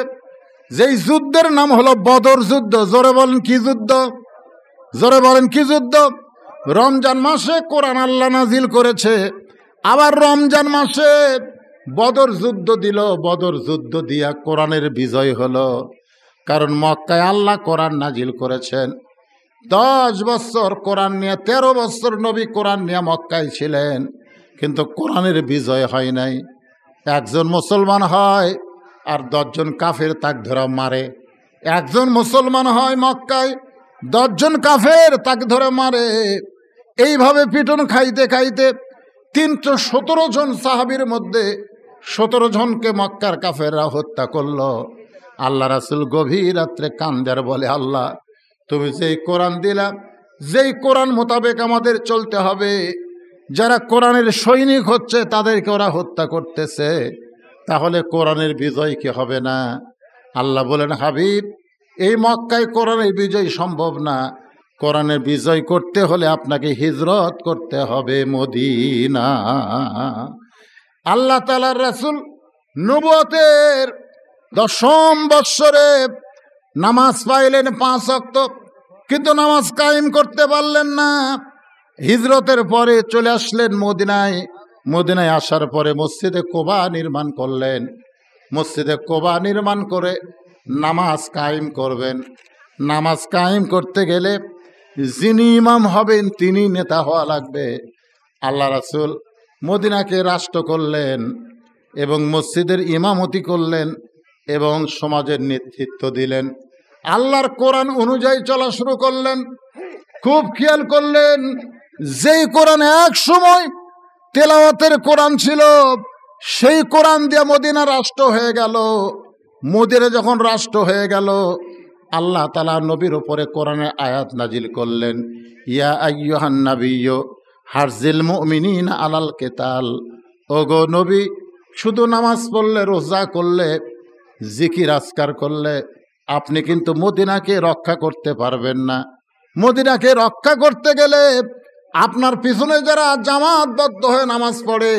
যেই যুদ্ধের নাম হলো বদর যুদ্ধ। জোরে বলেন কি যুদ্ধ? জোরে বলেন কি যুদ্ধ? রমজান মাসে কোরআন আল্লাহ নাজিল করেছে, আবার রমজান মাসে বদর যুদ্ধ দিল। বদর যুদ্ধ দিয়া কোরআনের বিজয় হলো। কারণ মক্কায় আল্লাহ কোরআন নাজিল করেছেন। 10 বছর কোরআন নিয়ে, 13 বছর নবী কোরআন নিয়ে মক্কায় ছিলেন, কিন্তু কোরআনের বিজয় হয় নাই। একজন মুসলমান হয় আর 10 জন কাফের তাক ধরে মারে। একজন মুসলমান হয় মক্কায়, 10 জন কাফের তাক ধরে মারে। এইভাবে পিটন খাইতে খাইতে 317 জন সাহাবীর মধ্যে 17 জনকে মক্কার কাফেররা হত্যা করলো। আল্লাহ রাসূল গভীর রাত্রে কান্দার বলে, আল্লাহ তুমি যেই কোরআন দিলা, যেই কোরআন মোতাবেক আমাদের চলতে হবে, যারা কোরআনের সৈনিক হচ্ছে তাদেরকে ওরা হত্যা করতেছে, তাহলে কোরআনের বিজয় কি হবে না? আল্লাহ বলেন, হাবিব এই মক্কায় কোরআনের বিজয় সম্ভব না। কোরআনের বিজয় করতে হলে আপনাকে হিজরত করতে হবে মদিনা। আল্লাহ তাআলার রাসূল নবুয়তের 10ম বৎসরে নামাজ পাইলেন 5 ওয়াক্ত, কিন্তু নামাজ কায়েম করতে পারলেন না। হিজরতের পরে চলে আসলেন মদিনায়। মদিনায় আসার পরে মসজিদে কোবা নির্মাণ করলেন। মসজিদে কোবা নির্মাণ করে নামাজ কায়েম করবেন। নামাজ কায়েম করতে গেলে যিনি ইমাম হবেন তিনি নেতা হওয়া লাগবে। আল্লাহ রাসূল মদিনাকে রাষ্ট্র করলেন এবং মসজিদের ইমামতি করলেন এবং সমাজের নেতৃত্ব দিলেন। আল্লাহর কোরআন অনুযায়ী চলা শুরু করলেন। খুব খেয়াল করলেন, যেই কোরআন এক সময় তেলাওয়াতের কোরআন ছিল, সেই কোরআন দিয়ে মদিনা রাষ্ট্র হয়ে গেল। মদিনা যখন রাষ্ট্র হয়ে গেল, আল্লাহ তাআলা নবীর উপরে কোরআনের আয়াত নাজিল করলেন, ইয়া আইয়ুহান নাবিয়্যু হারজিল মুমিনিনা আলাল কিতাল। ওগো নবী, শুধু নামাজ পড়লে, রোজা করলে, জিকির আজকার করলে আপনি কিন্তু মদিনাকে রক্ষা করতে পারবেন না। মদিনাকে রক্ষা করতে গেলে আপনার পিছনে যারা জামাতবদ্ধ হয়ে নামাজ পড়ে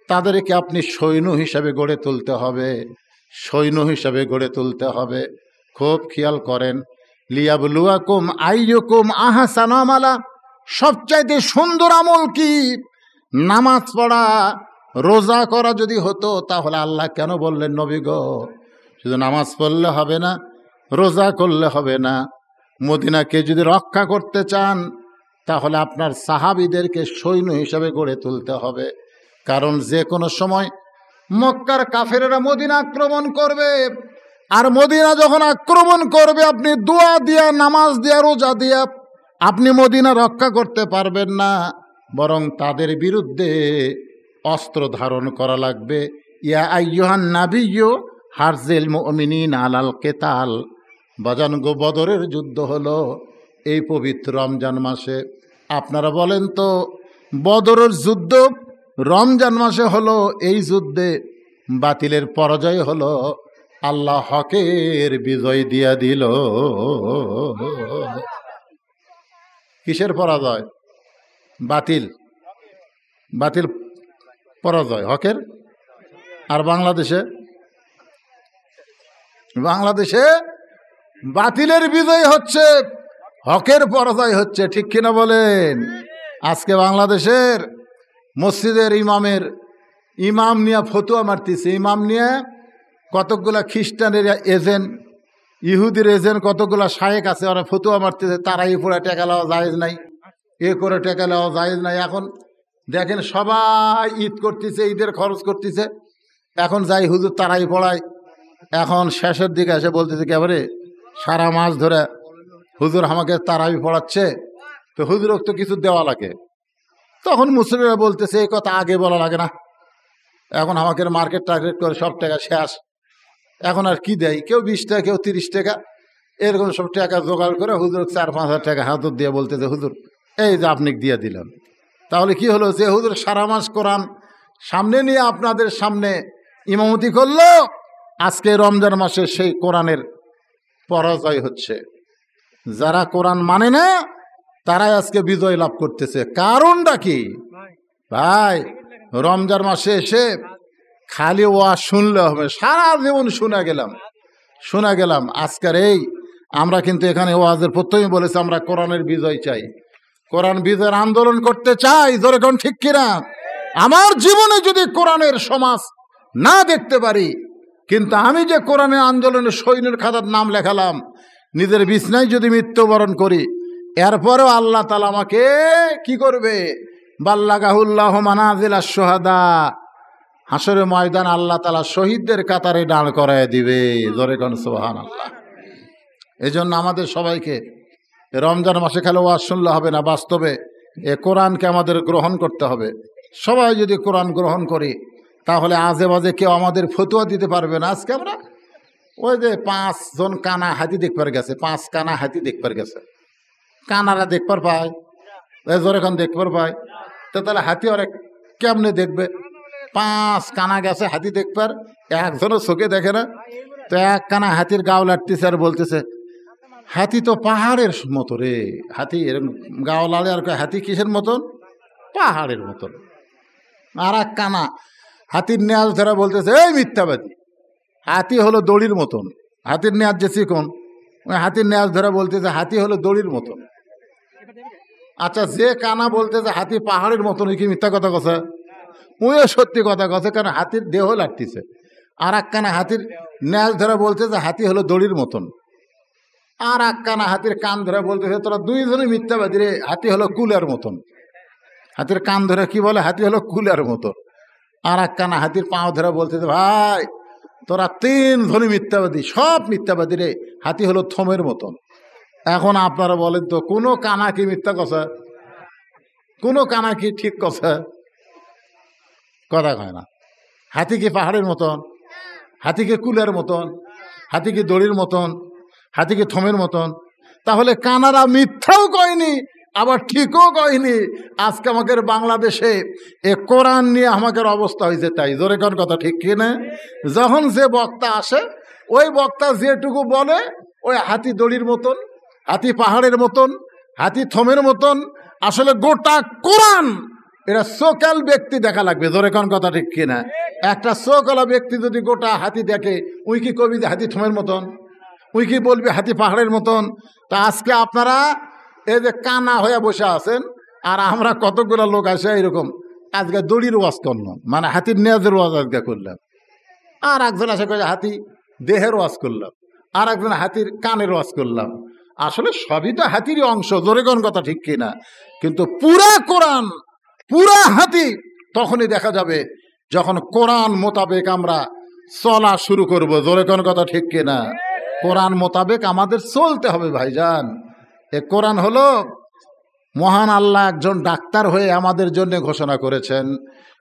তাদেরকে আপনি সৈন্য হিসাবে গড়ে তুলতে হবে। সৈন্য হিসাবে গড়ে তুলতে হবে। খুব খেয়াল করেন, লিয়াবলুয়াকুম আইয়ুকুম আহসানু আমালা। সবচাইতে সুন্দর আমল কি? নামাজ পড়া, রোজা করা যদি হতো তাহলে আল্লাহ কেন বললেন, নবী গো শুধু নামাজ পড়লে হবে না, রোজা করলে হবে না। মদিনাকে যদি রক্ষা করতে চান তাহলে আপনার সাহাবীদেরকে সৈন্য হিসাবে গড়ে তুলতে হবে। কারণ যে কোনো সময় মক্কার কাফেরেরা মদিনা আক্রমণ করবে। আর মদিনা যখন আক্রমণ করবে, আপনি দোয়া দিয়া, নামাজ দিয়া, রোজা দিয়া আপনি মদিনা রক্ষা করতে পারবেন না, বরং তাদের বিরুদ্ধে অস্ত্র ধারণ করা লাগবে। ইয়া আইয়ুহান নাবিয়্যু হারজিল মুমিনিনা আলাল কিতাল। বাজান গো, বদরের যুদ্ধ হলো এই পবিত্র রমজান মাসে। আপনারা বলেন তো, বদরের যুদ্ধ রমজান মাসে হলো, এই যুদ্ধে বাতিলের পরাজয় হলো, আল্লাহ হকের বিজয় দিয়া দিল। কিসের পরাজয়? বাতিল। বাতিল পরাজয় হকের। আর বাংলাদেশে বাতিলের বিজয় হচ্ছে, হকের পরাজয় হচ্ছে। ঠিক কিনা বলেন? আজকে বাংলাদেশের মসজিদের ইমাম নিয়ে ফতুয়া মারতেছে। ইমাম নিয়ে কতকগুলা খ্রিস্টানের এজেন্ট, ইহুদির এজেন্ট, কতগুলা শায়েক আছে, ওরা ফতুয়া মারতেছে তারাই পড়ে টেকা নেওয়া জায়েজ নাই, এ করে টেকা নেওয়া জায়েজ নাই। এখন দেখেন সবাই ঈদ করতেছে, ঈদের খরচ করতেছে। এখন যাই হুজুর তারাই পড়ায়। এখন শেষের দিকে এসে বলতেছে, একেবারে সারা মাস ধরে হুজুর আমাকে তারাবি পড়াচ্ছে, তো হুজুরক তো কিছু দেওয়া লাগে। তখন মুসলিমরা বলতেছে এই কথা আগে বলা লাগে না, এখন আমাকে মার্কেট টার্গেট করে সব টাকা শেষ, এখন আর কি দেয়, কেউ 20 টাকা কেউ 30 টাকা এরকম সব টাকা জোগাড় করে হুজুর 4-5 হাজার টাকা হাতত দিয়ে বলতেছে হুজুর এই যে আপনি দিয়ে দিলাম। তাহলে কি হলো, যে হুজুর সারা মাস কোরআন সামনে নিয়ে আপনাদের সামনে ইমামতি করলো, আজকে রমজান মাসে সেই কোরআনের পরাজয় হচ্ছে। যারা কোরআন মানে না তারাই আজকে বিজয় লাভ করতেছে। কারণটা কি ভাই? রমজান মাসে এসে খালি ওয়াজ শুনলে হবে, সারা জীবন শোনা গেলাম। আজকের এই আমরা কিন্তু এখানে ওয়াজের প্রথমেই বলেছি আমরা কোরআনের বিজয় চাই, কোরআন বিজয়ের আন্দোলন করতে চাই। জোরে কোন ঠিক কিনা? আমার জীবনে যদি কোরআনের সমাজ না দেখতে পারি, কিন্তু আমি যে কোরআনের আন্দোলনে সৈন্যের খাতার নাম লেখালাম, নিজের বিছনায় যদি মৃত্যুবরণ করি, এরপরেও আল্লাহ তাআলা আমাকে কি করবে? বাল্লাগাহুল্লাহ মানাজিল আশ-শুহাদা, হাসরের ময়দান আল্লাহ তাআলা শহীদদের কাতারে দাঁড় করায় দিবে। জোরে কোন সুবহানাল্লাহ। এজন্য আমাদের সবাইকে রমজান মাসে খালি ওয়াজ শুনলে হবে না, বাস্তবে এ কোরআনকে আমাদের গ্রহণ করতে হবে। সবাই যদি কোরআন গ্রহণ করি তাহলে আজে বাজে কেউ আমাদের ফতুয়া দিতে পারবে না। আজকে আমরা ওই যে 5 জন কানা হাতি দেখবার গেছে, 5 কানা হাতি দেখবার গেছে, কানারা দেখবার পায়, জোরে এখন দেখবার পায়, তো তাহলে হাতি অনেক কেমনে দেখবে? 5 কানা গেছে হাতি দেখবার, একজনও চোখে দেখে না। তো এক কানা হাতির গাও লাটতেছে আর বলতেছে হাতি তো পাহাড়ের মতো রে। হাতি এরকম গাও লালে আর হাতি কিসের মতন? পাহাড়ের মতন। আর এক কানা হাতির নেয়াজ ধরা বলতেছে এই মিথ্যাবাদী, হাতি হলো দড়ির মতন। হাতির নেয়াজ যে চিকন, ওই হাতির নেয়াজ ধরা বলতেছে হাতি হলো দড়ির মতন। আচ্ছা, যে কানা বলতেছে হাতি পাহাড়ের মতন, ওই কি মিথ্যা কথা কথা? ওইও সত্যি কথা কথা, কারণ হাতির দেহ লাগতেছে। আর এক কানা হাতির নেয়াজ ধরা বলতেছে হাতি হলো দড়ির মতন। আর এক কানা হাতির কান ধরে বলতেছে তোরা দুইজনে মিথ্যাবাদী রে, হাতি হলো কুলার মতন। হাতির কান ধরে কি বলে? হাতি হলো কুলার মতন। আর এক কানা হাতির পাও ধরে বলতেছে ভাই তোরা 3 জনই মিথ্যাবাদী, সব মিথ্যাবাদী রে, হাতি হলো থমের মতন। এখন আপনারা বলেন তো কোনো কানা কি মিথ্যা কথা? কোনো কানা কি ঠিক কথা? কথা কয় না। হাতি কি পাহাড়ের মতন? হাতি কি কুলের মতন? হাতি কি দড়ির মতন? হাতি কি থমের মতন? তাহলে কানারা মিথ্যাও কয়নি আবার ঠিকও কয়নি। আজকে আমাদের বাংলাদেশে এ কোরআন নিয়ে আমাদের অবস্থা হয়েছে তাই। জোরে কোন কথা ঠিক কিনা? যখন যে বক্তা আসে ওই বক্তা যেটুকু বলে ওই হাতি দড়ির মতন, হাতি পাহাড়ের মতন, হাতি থমের মতন। আসলে গোটা কোরআন এটা সোকাল ব্যক্তি দেখা লাগবে। জোরে কোন কথা ঠিক কিনা? একটা সোকালা ব্যক্তি যদি গোটা হাতি দেখে, উই কি কবি যে হাতি থমের মতন, উই কি বলবি হাতি পাহাড়ের মতন। তা আজকে আপনারা এই যে কানা হয়ে বসে আছেন, আর আমরা কতগুলো লোক আসে এরকম আজকে দড়ির ওয়াজ করলাম, মানে হাতির নেজের ওয়াজ আজকে করলাম। আর একজন আসে করে হাতি দেহের ওয়াজ করলাম, আর একজন হাতির কানের ওয়াজ করলাম। আসলে সবই তো হাতিরই অংশ। জোরে কোন কথা ঠিক কিনা? কিন্তু পুরা কোরআন পুরা হাতি তখনই দেখা যাবে যখন কোরআন মোতাবেক আমরা চলা শুরু করব। জোরে কোন কথা ঠিক কিনা? কোরআন মোতাবেক আমাদের চলতে হবে ভাইজান। এ কোরআন হলো মহান আল্লাহ একজন ডাক্তার হয়ে আমাদের জন্য ঘোষণা করেছেন,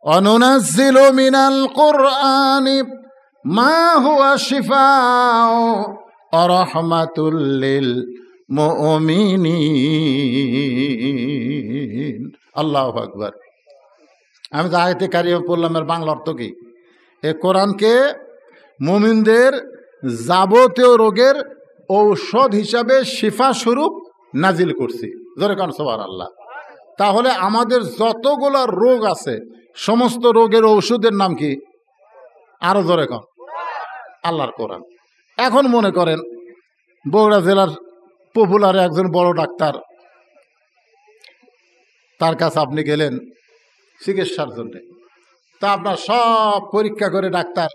অনুনাজ্জিলু মিনাল কুরআনি মা হুয়া শিফাউ ওয়া রাহমাতুল লিল মুমিনিন। আল্লাহু আকবার। আমি তো আয়াতে কারিমা পড়লাম, এর বাংলা অর্থ কি? এ কোরআনকে মুমিনদের যাবতীয় রোগের ঔষধ হিসাবে শিফা স্বরূপ নাজিল করছি। জোরে কান সুবহানাল্লাহ। তাহলে আমাদের যতগুলো রোগ আছে সমস্ত রোগের ঔষধের নাম কি? আরো জোরে কান আল্লাহর কোরআন। এখন মনে করেন বগুড়া জেলার পপুলার একজন বড় ডাক্তার, তার কাছে আপনি গেলেন চিকিৎসার জন্য। তা আপনার সব পরীক্ষা করে ডাক্তার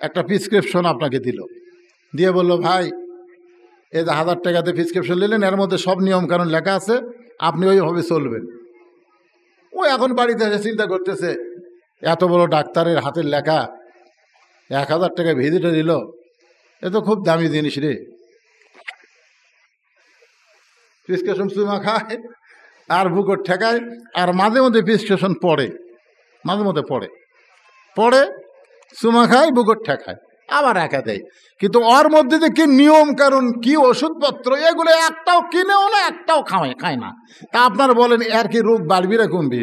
একটা প্রেসক্রিপশন আপনাকে দিল, দিয়ে বলল ভাই এই যে 1000 টাকাতে প্রেসক্রিপশন নিলেন, এর মধ্যে সব নিয়ম কানুন লেখা আছে, আপনি ওইভাবে চলবেন। ও এখন বাড়িতে এসে চিন্তা করতেছে এত বড় ডাক্তারের হাতের লেখা 1000 টাকা ভিজিটে দিল, এ তো খুব দামি জিনিস রে। প্রেসক্রিপশন চুমা খায়, আর বুকর ঠেকায়, আর মাঝে মধ্যে প্রেসক্রিপশন পড়ে, মাঝে মধ্যে পড়ে চুমা খায়, বুকর ঠেকায়, আবার একা দেয়। কিন্তু ওর মধ্যে যে কি নিয়ম কারণ, কি ওষুধপত্র, এগুলো একটাও কিনেও না, একটাও খায় না। তা আপনার বলেন এর কি রোগ বাড়বি না কমবি?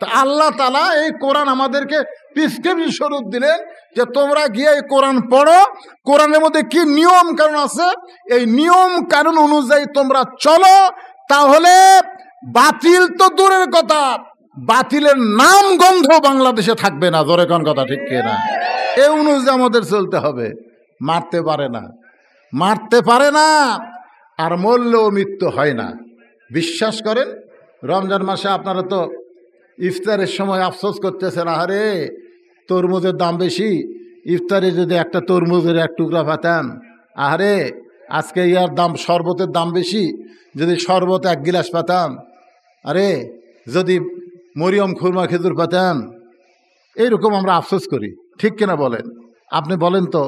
তা আল্লাহ তাআলা এই কোরআন আমাদেরকে প্রেসক্রিপশন স্বরূপ দিলেন যে তোমরা গিয়ে এই কোরআন পড়ো, কোরআনের মধ্যে কি নিয়ম কারণ আছে, এই নিয়ম কারণ অনুযায়ী তোমরা চলো, তাহলে বাতিল তো দূরের কথা, বাতিলের নাম গন্ধ বাংলাদেশে থাকবে না। জোরে কোন কথা ঠিক কিনা? এই অনুযায়ী আমাদের চলতে হবে। মারতে পারে না, আর মরলেও মৃত্যু হয় না। বিশ্বাস করেন, রমজান মাসে আপনারা তো ইফতারের সময় আফসোস করতেছেন, আরে তরমুজের দাম বেশি, ইফতারে যদি একটা তরমুজের এক টুকরা পাতাম, আরে আজকে ইয়ার দাম, শরবতের দাম বেশি, যদি শরবত এক গিলাস পাতাম, আরে যদি মরিয়ম খুরমা খেজুর পাতাম। এইরকম আমরা আফসোস করি, ঠিক কিনা বলেন? আপনি বলেন তো,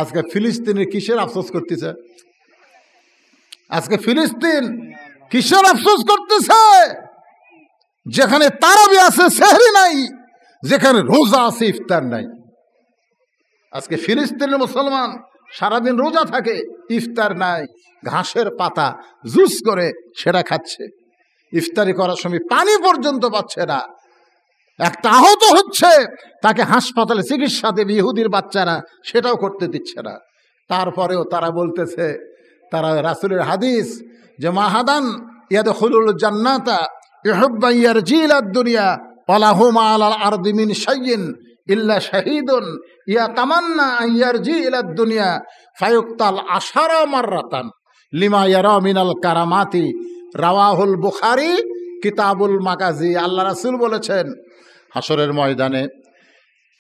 আজকে ফিলিস্তিনের কিসের আফসোস করতেছে? আজকে ফিলিস্তিন কিসের আফসোস করতেছে? যেখানে তারাবি আছে, সেহরি নাই, যেখানে রোজা আছে, ইফতার নাই। আজকে ফিলিস্তিনের মুসলমান সারাদিন রোজা থাকে, ইফতার নাই, ঘাসের পাতা জুস করে সেটা খাচ্ছে, ইফতারি করার সময় পানি পর্যন্ত পাচ্ছে না। একটা আহত হচ্ছে, তাকে হাসপাতালে চিকিৎসা দেবে ইহুদির বাচ্চারা, সেটাও করতে দিচ্ছে না। তারপরেও তারা বলতেছে, তারা রাসূলের হাদিস যে মাহাদান ইয়াদখুলুল জান্নাতা ইউহিব্বু ইয়ারজিলাদ দুনিয়া ওয়ালাহুম আলাল আরদি মিন শাইইন ইল্লা শাহীদুন ইয়াতামান্না আন ইয়ারজিলাদ দুনিয়া ফায়ুক্তাল আশারা মাররাতান লিমা ইয়ারা মিনাল কারামাতি, রাওয়াহুল বুখারী কিতাবুল মাগাজি। আল্লাহ রাসূল বলেছেন, হাসরের ময়দানে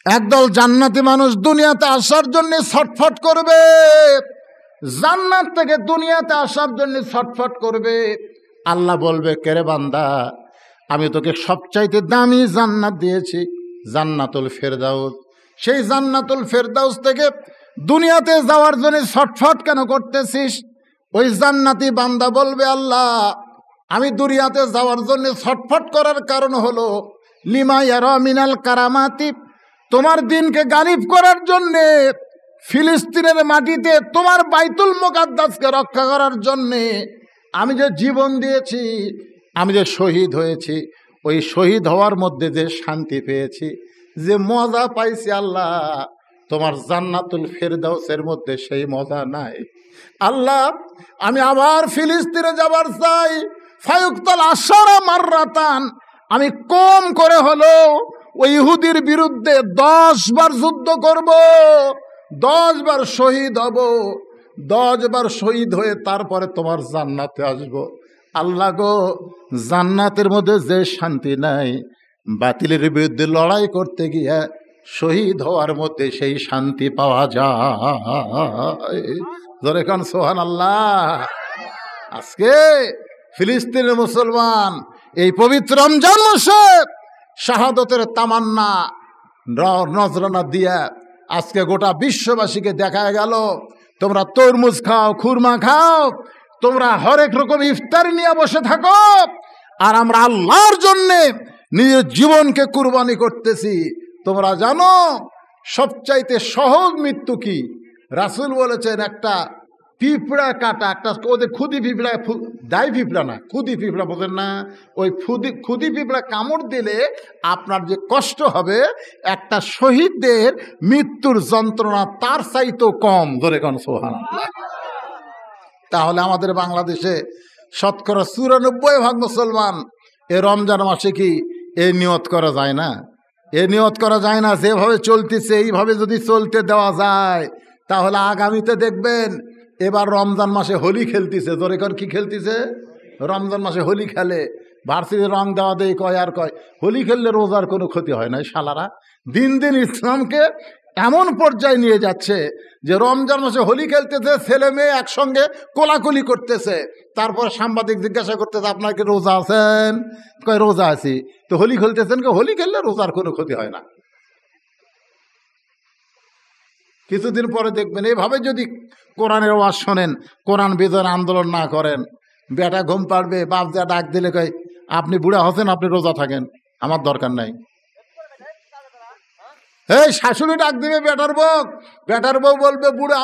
একদল জান্নাতি মানুষ দুনিয়াতে আসার জন্য ছটফট করবে, জান্নাত থেকে দুনিয়াতে আসার জন্য ছটফট করবে। আল্লাহ বলবে, কেরে বান্দা, আমি তোকে সবচাইতে দামি জান্নাত দিয়েছি, জান্নাতুল ফেরদাউস। সেই জান্নাতুল ফেরদাউস থেকে দুনিয়াতে যাওয়ার জন্য ছটফট কেন করতেছিস? ওই জান্নাতি বান্দা বলবে, আল্লাহ, আমি দুনিয়াতে যাওয়ার জন্য ছটফট করার কারণ হলো লিমা ইয়ারা মিনাল কারামাতি, তোমার দিনকে গালিব করার জন্যে, ফিলিস্তিনের মাটিতে তোমার বাইতুল মুকাদ্দাসকে রক্ষা করার জন্যে আমি যে জীবন দিয়েছি, আমি যে শহীদ হয়েছি, ওই শহীদ হওয়ার মধ্যে যে শান্তি পেয়েছি, যে মজা পাইছি, আল্লাহ তোমার জান্নাতুল ফেরদাউসের মধ্যে সেই মজা নাই। আল্লাহ, আমি আবার ফিলিস্তিনে যাবার চাই, ফায়ুক্তাল আশারা মাররাতান, আমি কম করে হলো ওই ইহুদির বিরুদ্ধে 10 বার যুদ্ধ করব, 10 বার শহীদ হব, 10 বার শহীদ হয়ে তারপরে তোমার জান্নাতে আসব। আল্লাহ গো, জান্নাতের মধ্যে যে শান্তি নাই, বাতিলের বিরুদ্ধে লড়াই করতে গিয়ে শহীদ হওয়ার মধ্যে সেই শান্তি পাওয়া যায়। জোরে কান সুবহানাল্লাহ। আজকে ফিলিস্তিনের মুসলমান এই পবিত্র রমজান মাসে শাহাদতের তামান্না নজরানা দিয়া আজকে গোটা বিশ্ববাসীকে দেখা গেল, তোমরা তরমুজ খাও, খুরমা খাও, তোমরা হরেক রকম ইফতারি নিয়ে বসে থাকো, আর আমরা আল্লাহর জন্যে নিজের জীবনকে কুরবানি করতেছি। তোমরা জানো সবচাইতে সহজ মৃত্যু কি? রাসূল বলেছেন, একটা পিঁপড়া কাটা, একটা ওদের খুদি পিঁপড়া, দাই পিঁপড়া না, খুদি পিঁপড়া, বোঝেন না? ওই খুদি পিঁপড়া কামড় দিলে আপনার যে কষ্ট হবে, একটা শহীদদের মৃত্যুর যন্ত্রণা তার চাইতেও কম। ধরে কোন সুবহানাল্লাহ। তাহলে আমাদের বাংলাদেশে শতকরা 94% মুসলমান এ রমজান মাসে কি এ নিয়ত করা যায় না? এ নিয়ত করা যায় না। যেভাবে চলতেছে এইভাবে যদি চলতে দেওয়া যায়, তাহলে আগামীতে দেখবেন এবার রমজান মাসে হোলি খেলতেছে। জোরে কর, কি খেলতেছে? রমজান মাসে হোলি খেলে, ভার্সিটি রং দেওয়া দেয়, কয় আর কয় হোলি খেললে রোজার কোনো ক্ষতি হয় না। শালারা দিন দিন ইসলামকে এমন পর্যায়ে নিয়ে যাচ্ছে যে রমজান মাসে হোলি খেলতেছে, ছেলে মেয়ে একসঙ্গে কোলাকুলি করতেছে। তারপর সাংবাদিক জিজ্ঞাসা করতেছে, আপনার কি রোজা আছেন? কয় রোজা আছি। তো হোলি খেলতেছেন? হোলি খেললে রোজার কোনো ক্ষতি হয় না। কিছুদিন পরে দেখবেন এভাবে যদি কোরআনের ওয়াজ শোনেন, কোরআন বিজয়ের আন্দোলন না করেন, বেটা ঘুম পাড়বে, বাপ যা ডাক দিলে কই আপনি বুড়া হচ্ছেন, আপনি রোজা থাকেন, আমার দরকার নাই। এই শাশুড়ি ডাক দিবে বেটার বউ বলবে বুড়া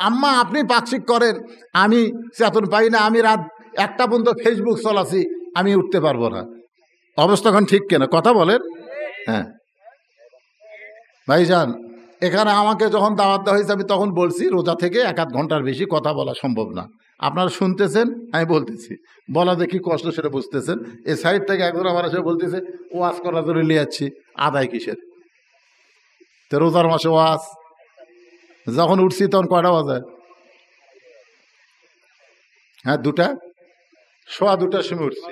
আম্মা আপনি পাকশিক করেন, আমি চেতন পাই না, আমি রাত 1টা পর্যন্ত ফেসবুক চলাছি, আমি উঠতে পারবো না। অবস্থা এখন ঠিক কেনা কথা বলেন? হ্যাঁ ভাইজান, এখানে আমাকে যখন দাওয়াত দেওয়া হয়েছে আমি তখন বলছি রোজা থেকে 1-8 ঘন্টার বেশি কথা বলা সম্ভব না। আপনারা শুনতেছেন, আমি বলতেছি, বলা দেখি কষ্ট সেটা বুঝতেছেন। এই সাইড থেকে একজন আমার এসে বলতেছে ওয়াজ করার জন্য নিয়ে যাচ্ছি, আদায় কিসের? তো রোজার মাসে ওয়াজ। যখন উঠছি তখন কয়টা বাজে? হ্যাঁ 2টা, সোয়া 2টার সময় উঠছি,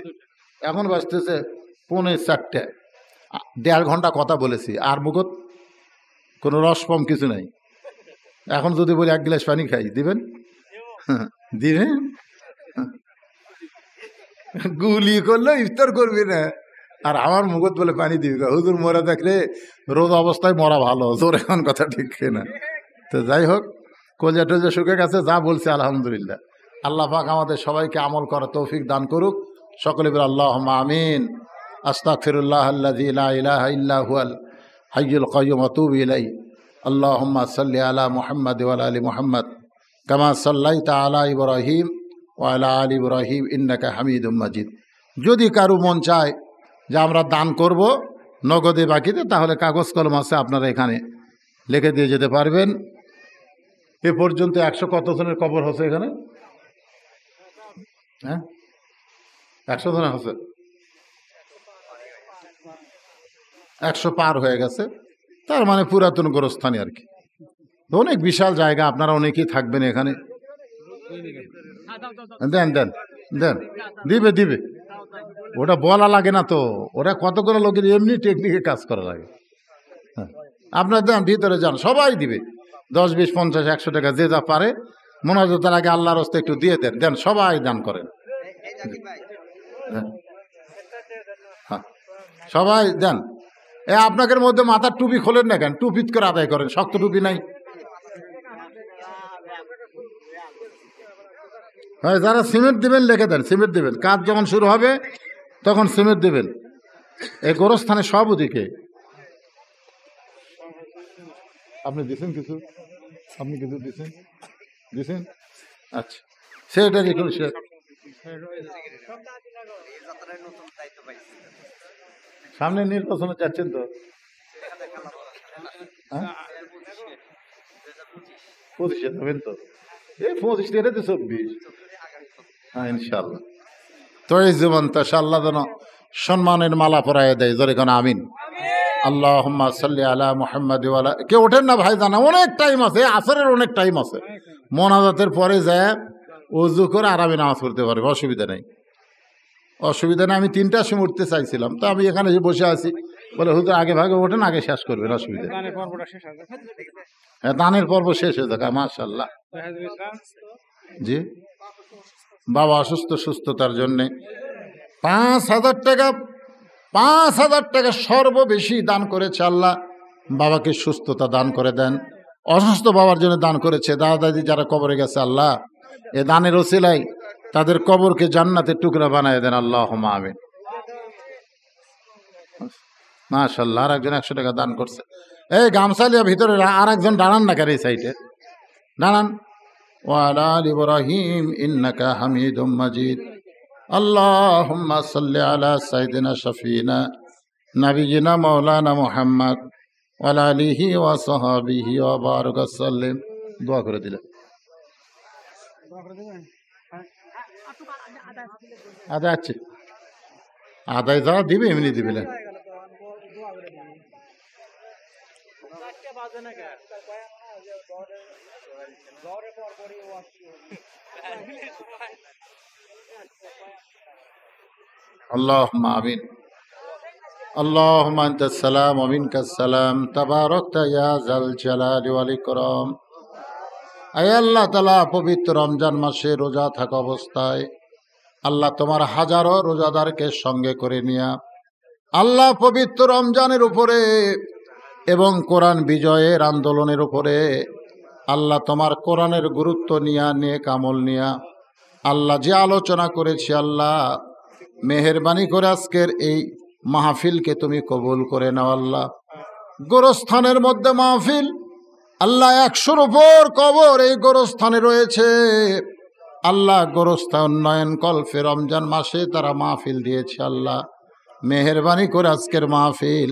এখন বাজতেছে 3:45। 1.5 ঘন্টা কথা বলেছি, আর মুখত কোনো রসকম কিছু নাই। এখন যদি বলি 1 গ্লাস পানি খাই, দিবেন? দিবেন? গুলি করলে ইফতার করবি না, আর আমার মুখত বলে পানি দিবি না। হুজুর মরা দেখলে রোজ অবস্থায় মরা ভালো, তোর এখন কথা ঠিক না। তো যাই হোক, কলজা টলজা শুকে গেছে, যা বলছে আলহামদুলিল্লাহ। আল্লাহ পাক আমাদের সবাইকে আমল করার তৌফিক দান করুক। সকলে বলে আল্লাহুম্মা আমিন। আস্তাগফিরুল্লাহ আল্লাযী লা ইলাহা ইল্লা হুয়াল হাইয়ুল কাইয়্যুম ওয়া আতুবু ইলাইহি। আল্লাহুম্মা সাল্লি আলা মুহাম্মাদ ওয়া আলা আলি মুহাম্মাদ কামা সাল্লাইতা আলা ইব্রাহিম ওয়া আলা আলি ইব্রাহিম ইন্নাকা হামিদুম মাজিদ। যদি কারো মন চায় যে আমরা দান করব নগদে বাকিতে, তাহলে কাগজ কলম আছে, আপনারা এখানে লিখে দিয়ে যেতে পারবেন। এ পর্যন্ত 100 কত জনের কবর হচ্ছে এখানে? হ্যাঁ 100 জনের হচ্ছে, 100 পার হয়ে গেছে। তার মানে পুরাতন গোরস্থানে আর কি, অনেক বিশাল জায়গা, আপনারা অনেকেই থাকবেন এখানে। দেন দেন দেন, দিবে দিবে, ওটা বলা লাগে না তো, ওটা কতগুলো লোকের এমনি টেকনিকে কাজ করা লাগে। হ্যাঁ আপনার দেন, ভিতরে যান, সবাই দিবে। 10, 20, 50, 100 টাকা যে যা পারে, মোনাজাতের আগে আল্লাহর রাস্তায় একটু দিয়ে দেন, দেন, সবাই দান করেন। হ্যাঁ সবাই দেন। আপনাদের মধ্যে মাথার টুপি খোলেন না কেন? টুপিত করে আদায় করেন, শক্ত টুপি নাই। হ্যাঁ যারা সিমেন্ট দিবেন লিখে দেন, সিমেন্ট দিবেন, কাজ যখন শুরু হবে তখন সিমেন্ট দিবেন। এই গোরস্থানে সব ওদিকে। আপনি দিছেন কিছু? আপনি কিছু দিছেন? দিছেন? আচ্ছা সেটা দেখুন। সামনে নির্বাচনে যাচ্ছেন তো? 25-এ যাবেন তো? এই 25 থেকে 24। হ্যাঁ ইনশাল্লাহ। তো এই জীবন তা আল্লাহ যেন সম্মানের মালা পরায় দেয়, জোরে কোন আমিন। আল্লাহুম্মা সাল্লি আলা মুহাম্মাদ ওয়া আলা। কেউ ওঠেন না ভাই, জানা অনেক টাইম আছে, আসরের অনেক টাইম আছে। মোনাজাতের পরে যায় ওযু করে আরামে নামাজ পড়তে পারবে, অসুবিধা নেই, অসুবিধা নেই। আমি 3টার সময় উঠতে চাইছিলাম, তো আমি এখানে বসে আছি, বলে হুজুর আগে ভাগে ওঠেন, আগে শেষ করবেন, অসুবিধা। হ্যাঁ দানের পর্ব শেষ হয়ে যাক, মাশাআল্লাহ। জি বাবা অসুস্থ, সুস্থতার জন্যে 5,000 টাকা, 5,000 টাকা সর্ববেশি দান করেছে আল্লাহ। বাবাকে সুস্থতা দান করে দেন। অসুস্থ বাবার জন্য দান করেছে দাদা দাদি যারা কবরে গেছে, আল্লাহ এ দানের ওসিলায় তাদের কবরকে জান্নাতের টুকরা বানায় দেন, আল্লাহুম্মা আমিন। মাশাআল্লাহ, আর একজন 100 টাকা দান করছে। এই গামসালিয়া ভিতরে আর একজন দাঁড়ান না কেন? এই সাইডে দাঁড়ান। ওয়া আলা আলি ইব্রাহিম ইন্নাকা হামিদুম মাজিদ। আল্লাহুম্মা সাল্লি আলা সাইয়্যিদিনা শাফিনা নাবিয়িনা মাওলানা মুহাম্মদ ওয়া আলা আলিহি ওয়া সাহবিহি ওয়া বারাক সাল্লিম। দোয়া করে দিলে আদায় আছে, আদায় যারা দিবে এমনি দিবে না। اللهم آمين اللهم أنت السلام ومنك السلام تباركت يا ذا الجلال والإكرام। আয় আল্লাহ তাআলা, পবিত্র রমজান মাসে রোজা থাকা অবস্থায় আল্লাহ তোমার হাজারো রোজাদারকে সঙ্গে করে নিয়া আল্লাহ পবিত্র রমজানের উপরে এবং কোরআন বিজয়ের আন্দোলনের উপরে আল্লাহ তোমার কোরআনের গুরুত্ব নিয়া, নেক আমল নিয়া আল্লাহ যে আলোচনা করেছি আল্লাহ মেহেরবানি করে আজকের এই মাহফিলকে তুমি কবুল করে নাও আল্লাহ। গোরস্থানের মধ্যে মাহফিল আল্লাহ, 100-র উপর কবর এই গোরস্থানে রয়েছে আল্লাহ। গোরস্থান উন্নয়ন কল্পে রমজান মাসে তারা মাহফিল দিয়েছে আল্লাহ। মেহেরবানি করে আজকের মাহফিল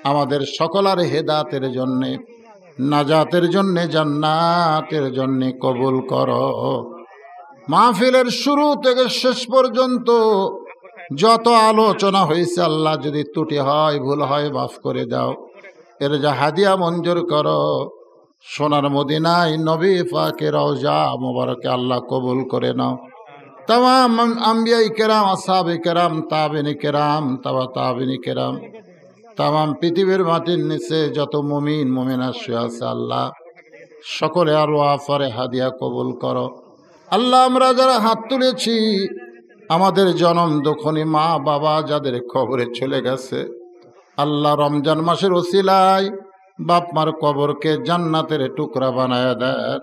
আমাদের সকলের হেদাতের জন্যে, নাজাতের জন্যে, জান্নাতের জন্যে কবুল করো। মাহফিলের শুরু থেকে শেষ পর্যন্ত যত আলোচনা হয়েছে আল্লাহ, যদি ত্রুটি হয়, ভুল হয়, মাফ করে দাও। এর যা হাদিয়া মঞ্জুর করো। সোনার মদিনায় নবী পাকের রওজা মোবারকে আল্লাহ কবুল করে নাও। তামাম আম্বিয়াই কেরাম, আসহাবে কেরাম, তাবেনী কেরাম, তাবেনী কেরাম, তামাম পৃথিবীর মাটির নিচে যত মুমিন মুমিনা শুয়ে আছে আল্লাহ, সকলে আরো আফারে হাদিয়া কবুল করো আল্লাহ। আমরা যারা হাত তুলেছি, আমাদের জনম দুঃখনী মা বাবা যাদের কবরে চলে গেছে আল্লাহ, রমজান মাসের ওসিলায় বাপ মার কবরকে জান্নাতের টুকরা বানায় দেন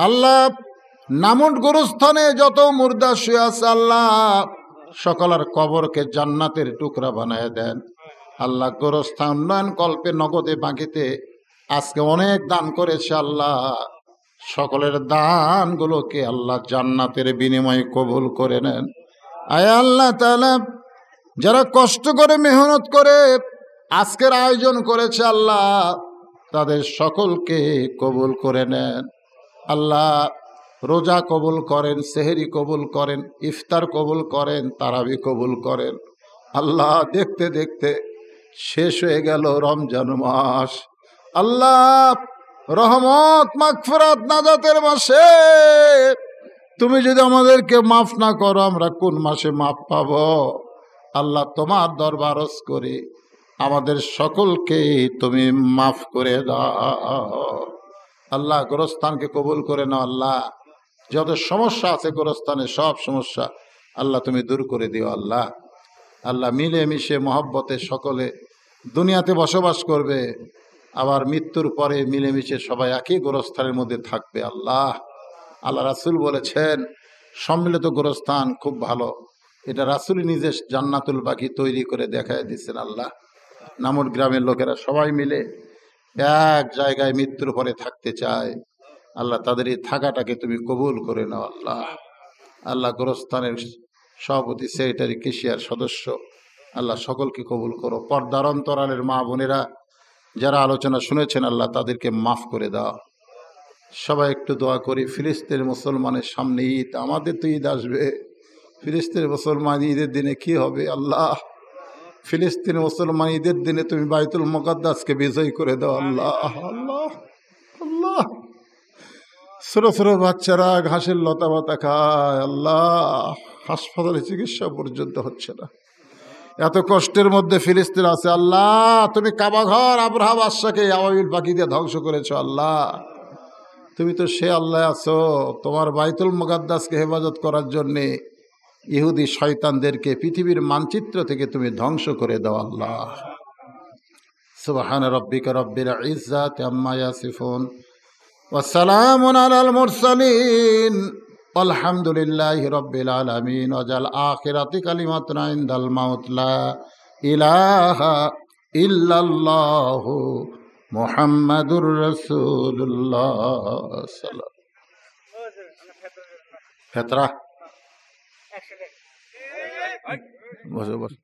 আল্লাহ। নামুট গোরস্থানে যত মুর্দা শুয়ে আছে আল্লাহ, সকলের কবরকে জান্নাতের টুকরা বানায় দেন আল্লাহ। গোরস্থান উন্নয়ন কল্পে নগদে বাকিতে আজকে অনেক দান করেছে আল্লাহ, সকলের দানগুলোকে আল্লাহ জান্নাতের বিনিময়ে কবুল করে নেন। আয় আল্লাহ তাআলা, যারা কষ্ট করে মেহনত করে আজকের আয়োজন করেছে আল্লাহ, তাদের সকলকে কবুল করে নেন আল্লাহ। রোজা কবুল করেন, সেহরি কবুল করেন, ইফতার কবুল করেন, তারাবি কবুল করেন আল্লাহ। দেখতে দেখতে শেষ হয়ে গেল রমজান মাস আল্লাহ। রহমত, মাগফিরাত, নাজাতের মাসে তুমি যদি আমাদেরকে মাফ না করো, আমরা কোন মাসে মাফ পাবো আল্লাহ? তোমার দরবার আরজ করি, আমাদের সকলকে তুমি মাফ করে দাও আল্লাহ। গোরস্থানকে কবুল করে নাও আল্লাহ। যত সমস্যা আছে গোরস্থানে, সব সমস্যা আল্লাহ তুমি দূর করে দিও আল্লাহ। আল্লাহ মিলেমিশে মহব্বতে সকলে দুনিয়াতে বসবাস করবে, আবার মৃত্যুর পরে মিলেমিশে সবাই একই গোরস্থানের মধ্যে থাকবে আল্লাহ। আল্লাহ রাসূল বলেছেন সম্মিলিত গোরস্থান খুব ভালো, এটা রাসূলই নিজে জান্নাতুল বাকি তৈরি করে দেখায় দিচ্ছেন আল্লাহ। নামুট গ্রামের লোকেরা সবাই মিলে এক জায়গায় মৃত্যুর পরে থাকতে চায় আল্লাহ, তাদের এই থাকাটাকে তুমি কবুল করে নাও আল্লাহ। আল্লাহ গোরস্থানের সভাপতি, সেক্রেটারি, কেশিয়ার সদস্য আল্লাহ সকলকে কবুল করো। পর্দার অন্তরালের মা বোনেরা যারা আলোচনা শুনেছেন আল্লাহ, তাদেরকে মাফ করে দাও। সবাই একটু দোয়া করি। ফিলিস্তিনের মুসলমানের সামনে ঈদ, আমাদের তো ঈদ আসবে, ফিলিস্তিনের মুসলমান ঈদের দিনে কি হবে আল্লাহ? ফিলিস্তিন মুসলমান ঈদের দিনে তুমি বাইতুল মুকাদ্দাসকে বিজয় করে দাও আল্লাহ। আল্লাহ আল্লাহ, ছোট ছোট বাচ্চারা ঘাসের লতা পাতা খায় আল্লাহ, হাসপাতালে চিকিৎসা পর্যন্ত হচ্ছে না, এত কষ্টের মধ্যে ফিলিস্তিন আছে আল্লাহ। তুমি কাবা ঘর আব্রাহা বাদশাকে আবাবিল পাখি দিয়ে ধ্বংস করেছো আল্লাহ, তুমি তো সে আল্লাহ আছো। তোমার বাইতুল মুকাদ্দাসকে হেফাজত করার জন্যে ইহুদি শয়তানদেরকে পৃথিবীর মানচিত্র থেকে তুমি ধ্বংস করে দাও আল্লাহ। সুবহান রাব্বিকা রাব্বিল ইজ্জাতি আম্মা ইয়াসিফুন ওয়া সালামুন আলাল মুরসালিন আলহামদুলিল্লাহি রাব্বিল আলামিন। ওয়াজাল আখিরাতি কালিমাতুন ইনদাল মাউত লা ইলাহা ইল্লাল্লাহু মুহাম্মাদুর রাসূলুল্লাহ সাল্লাল্লাহু ফেতরা বসো বসো।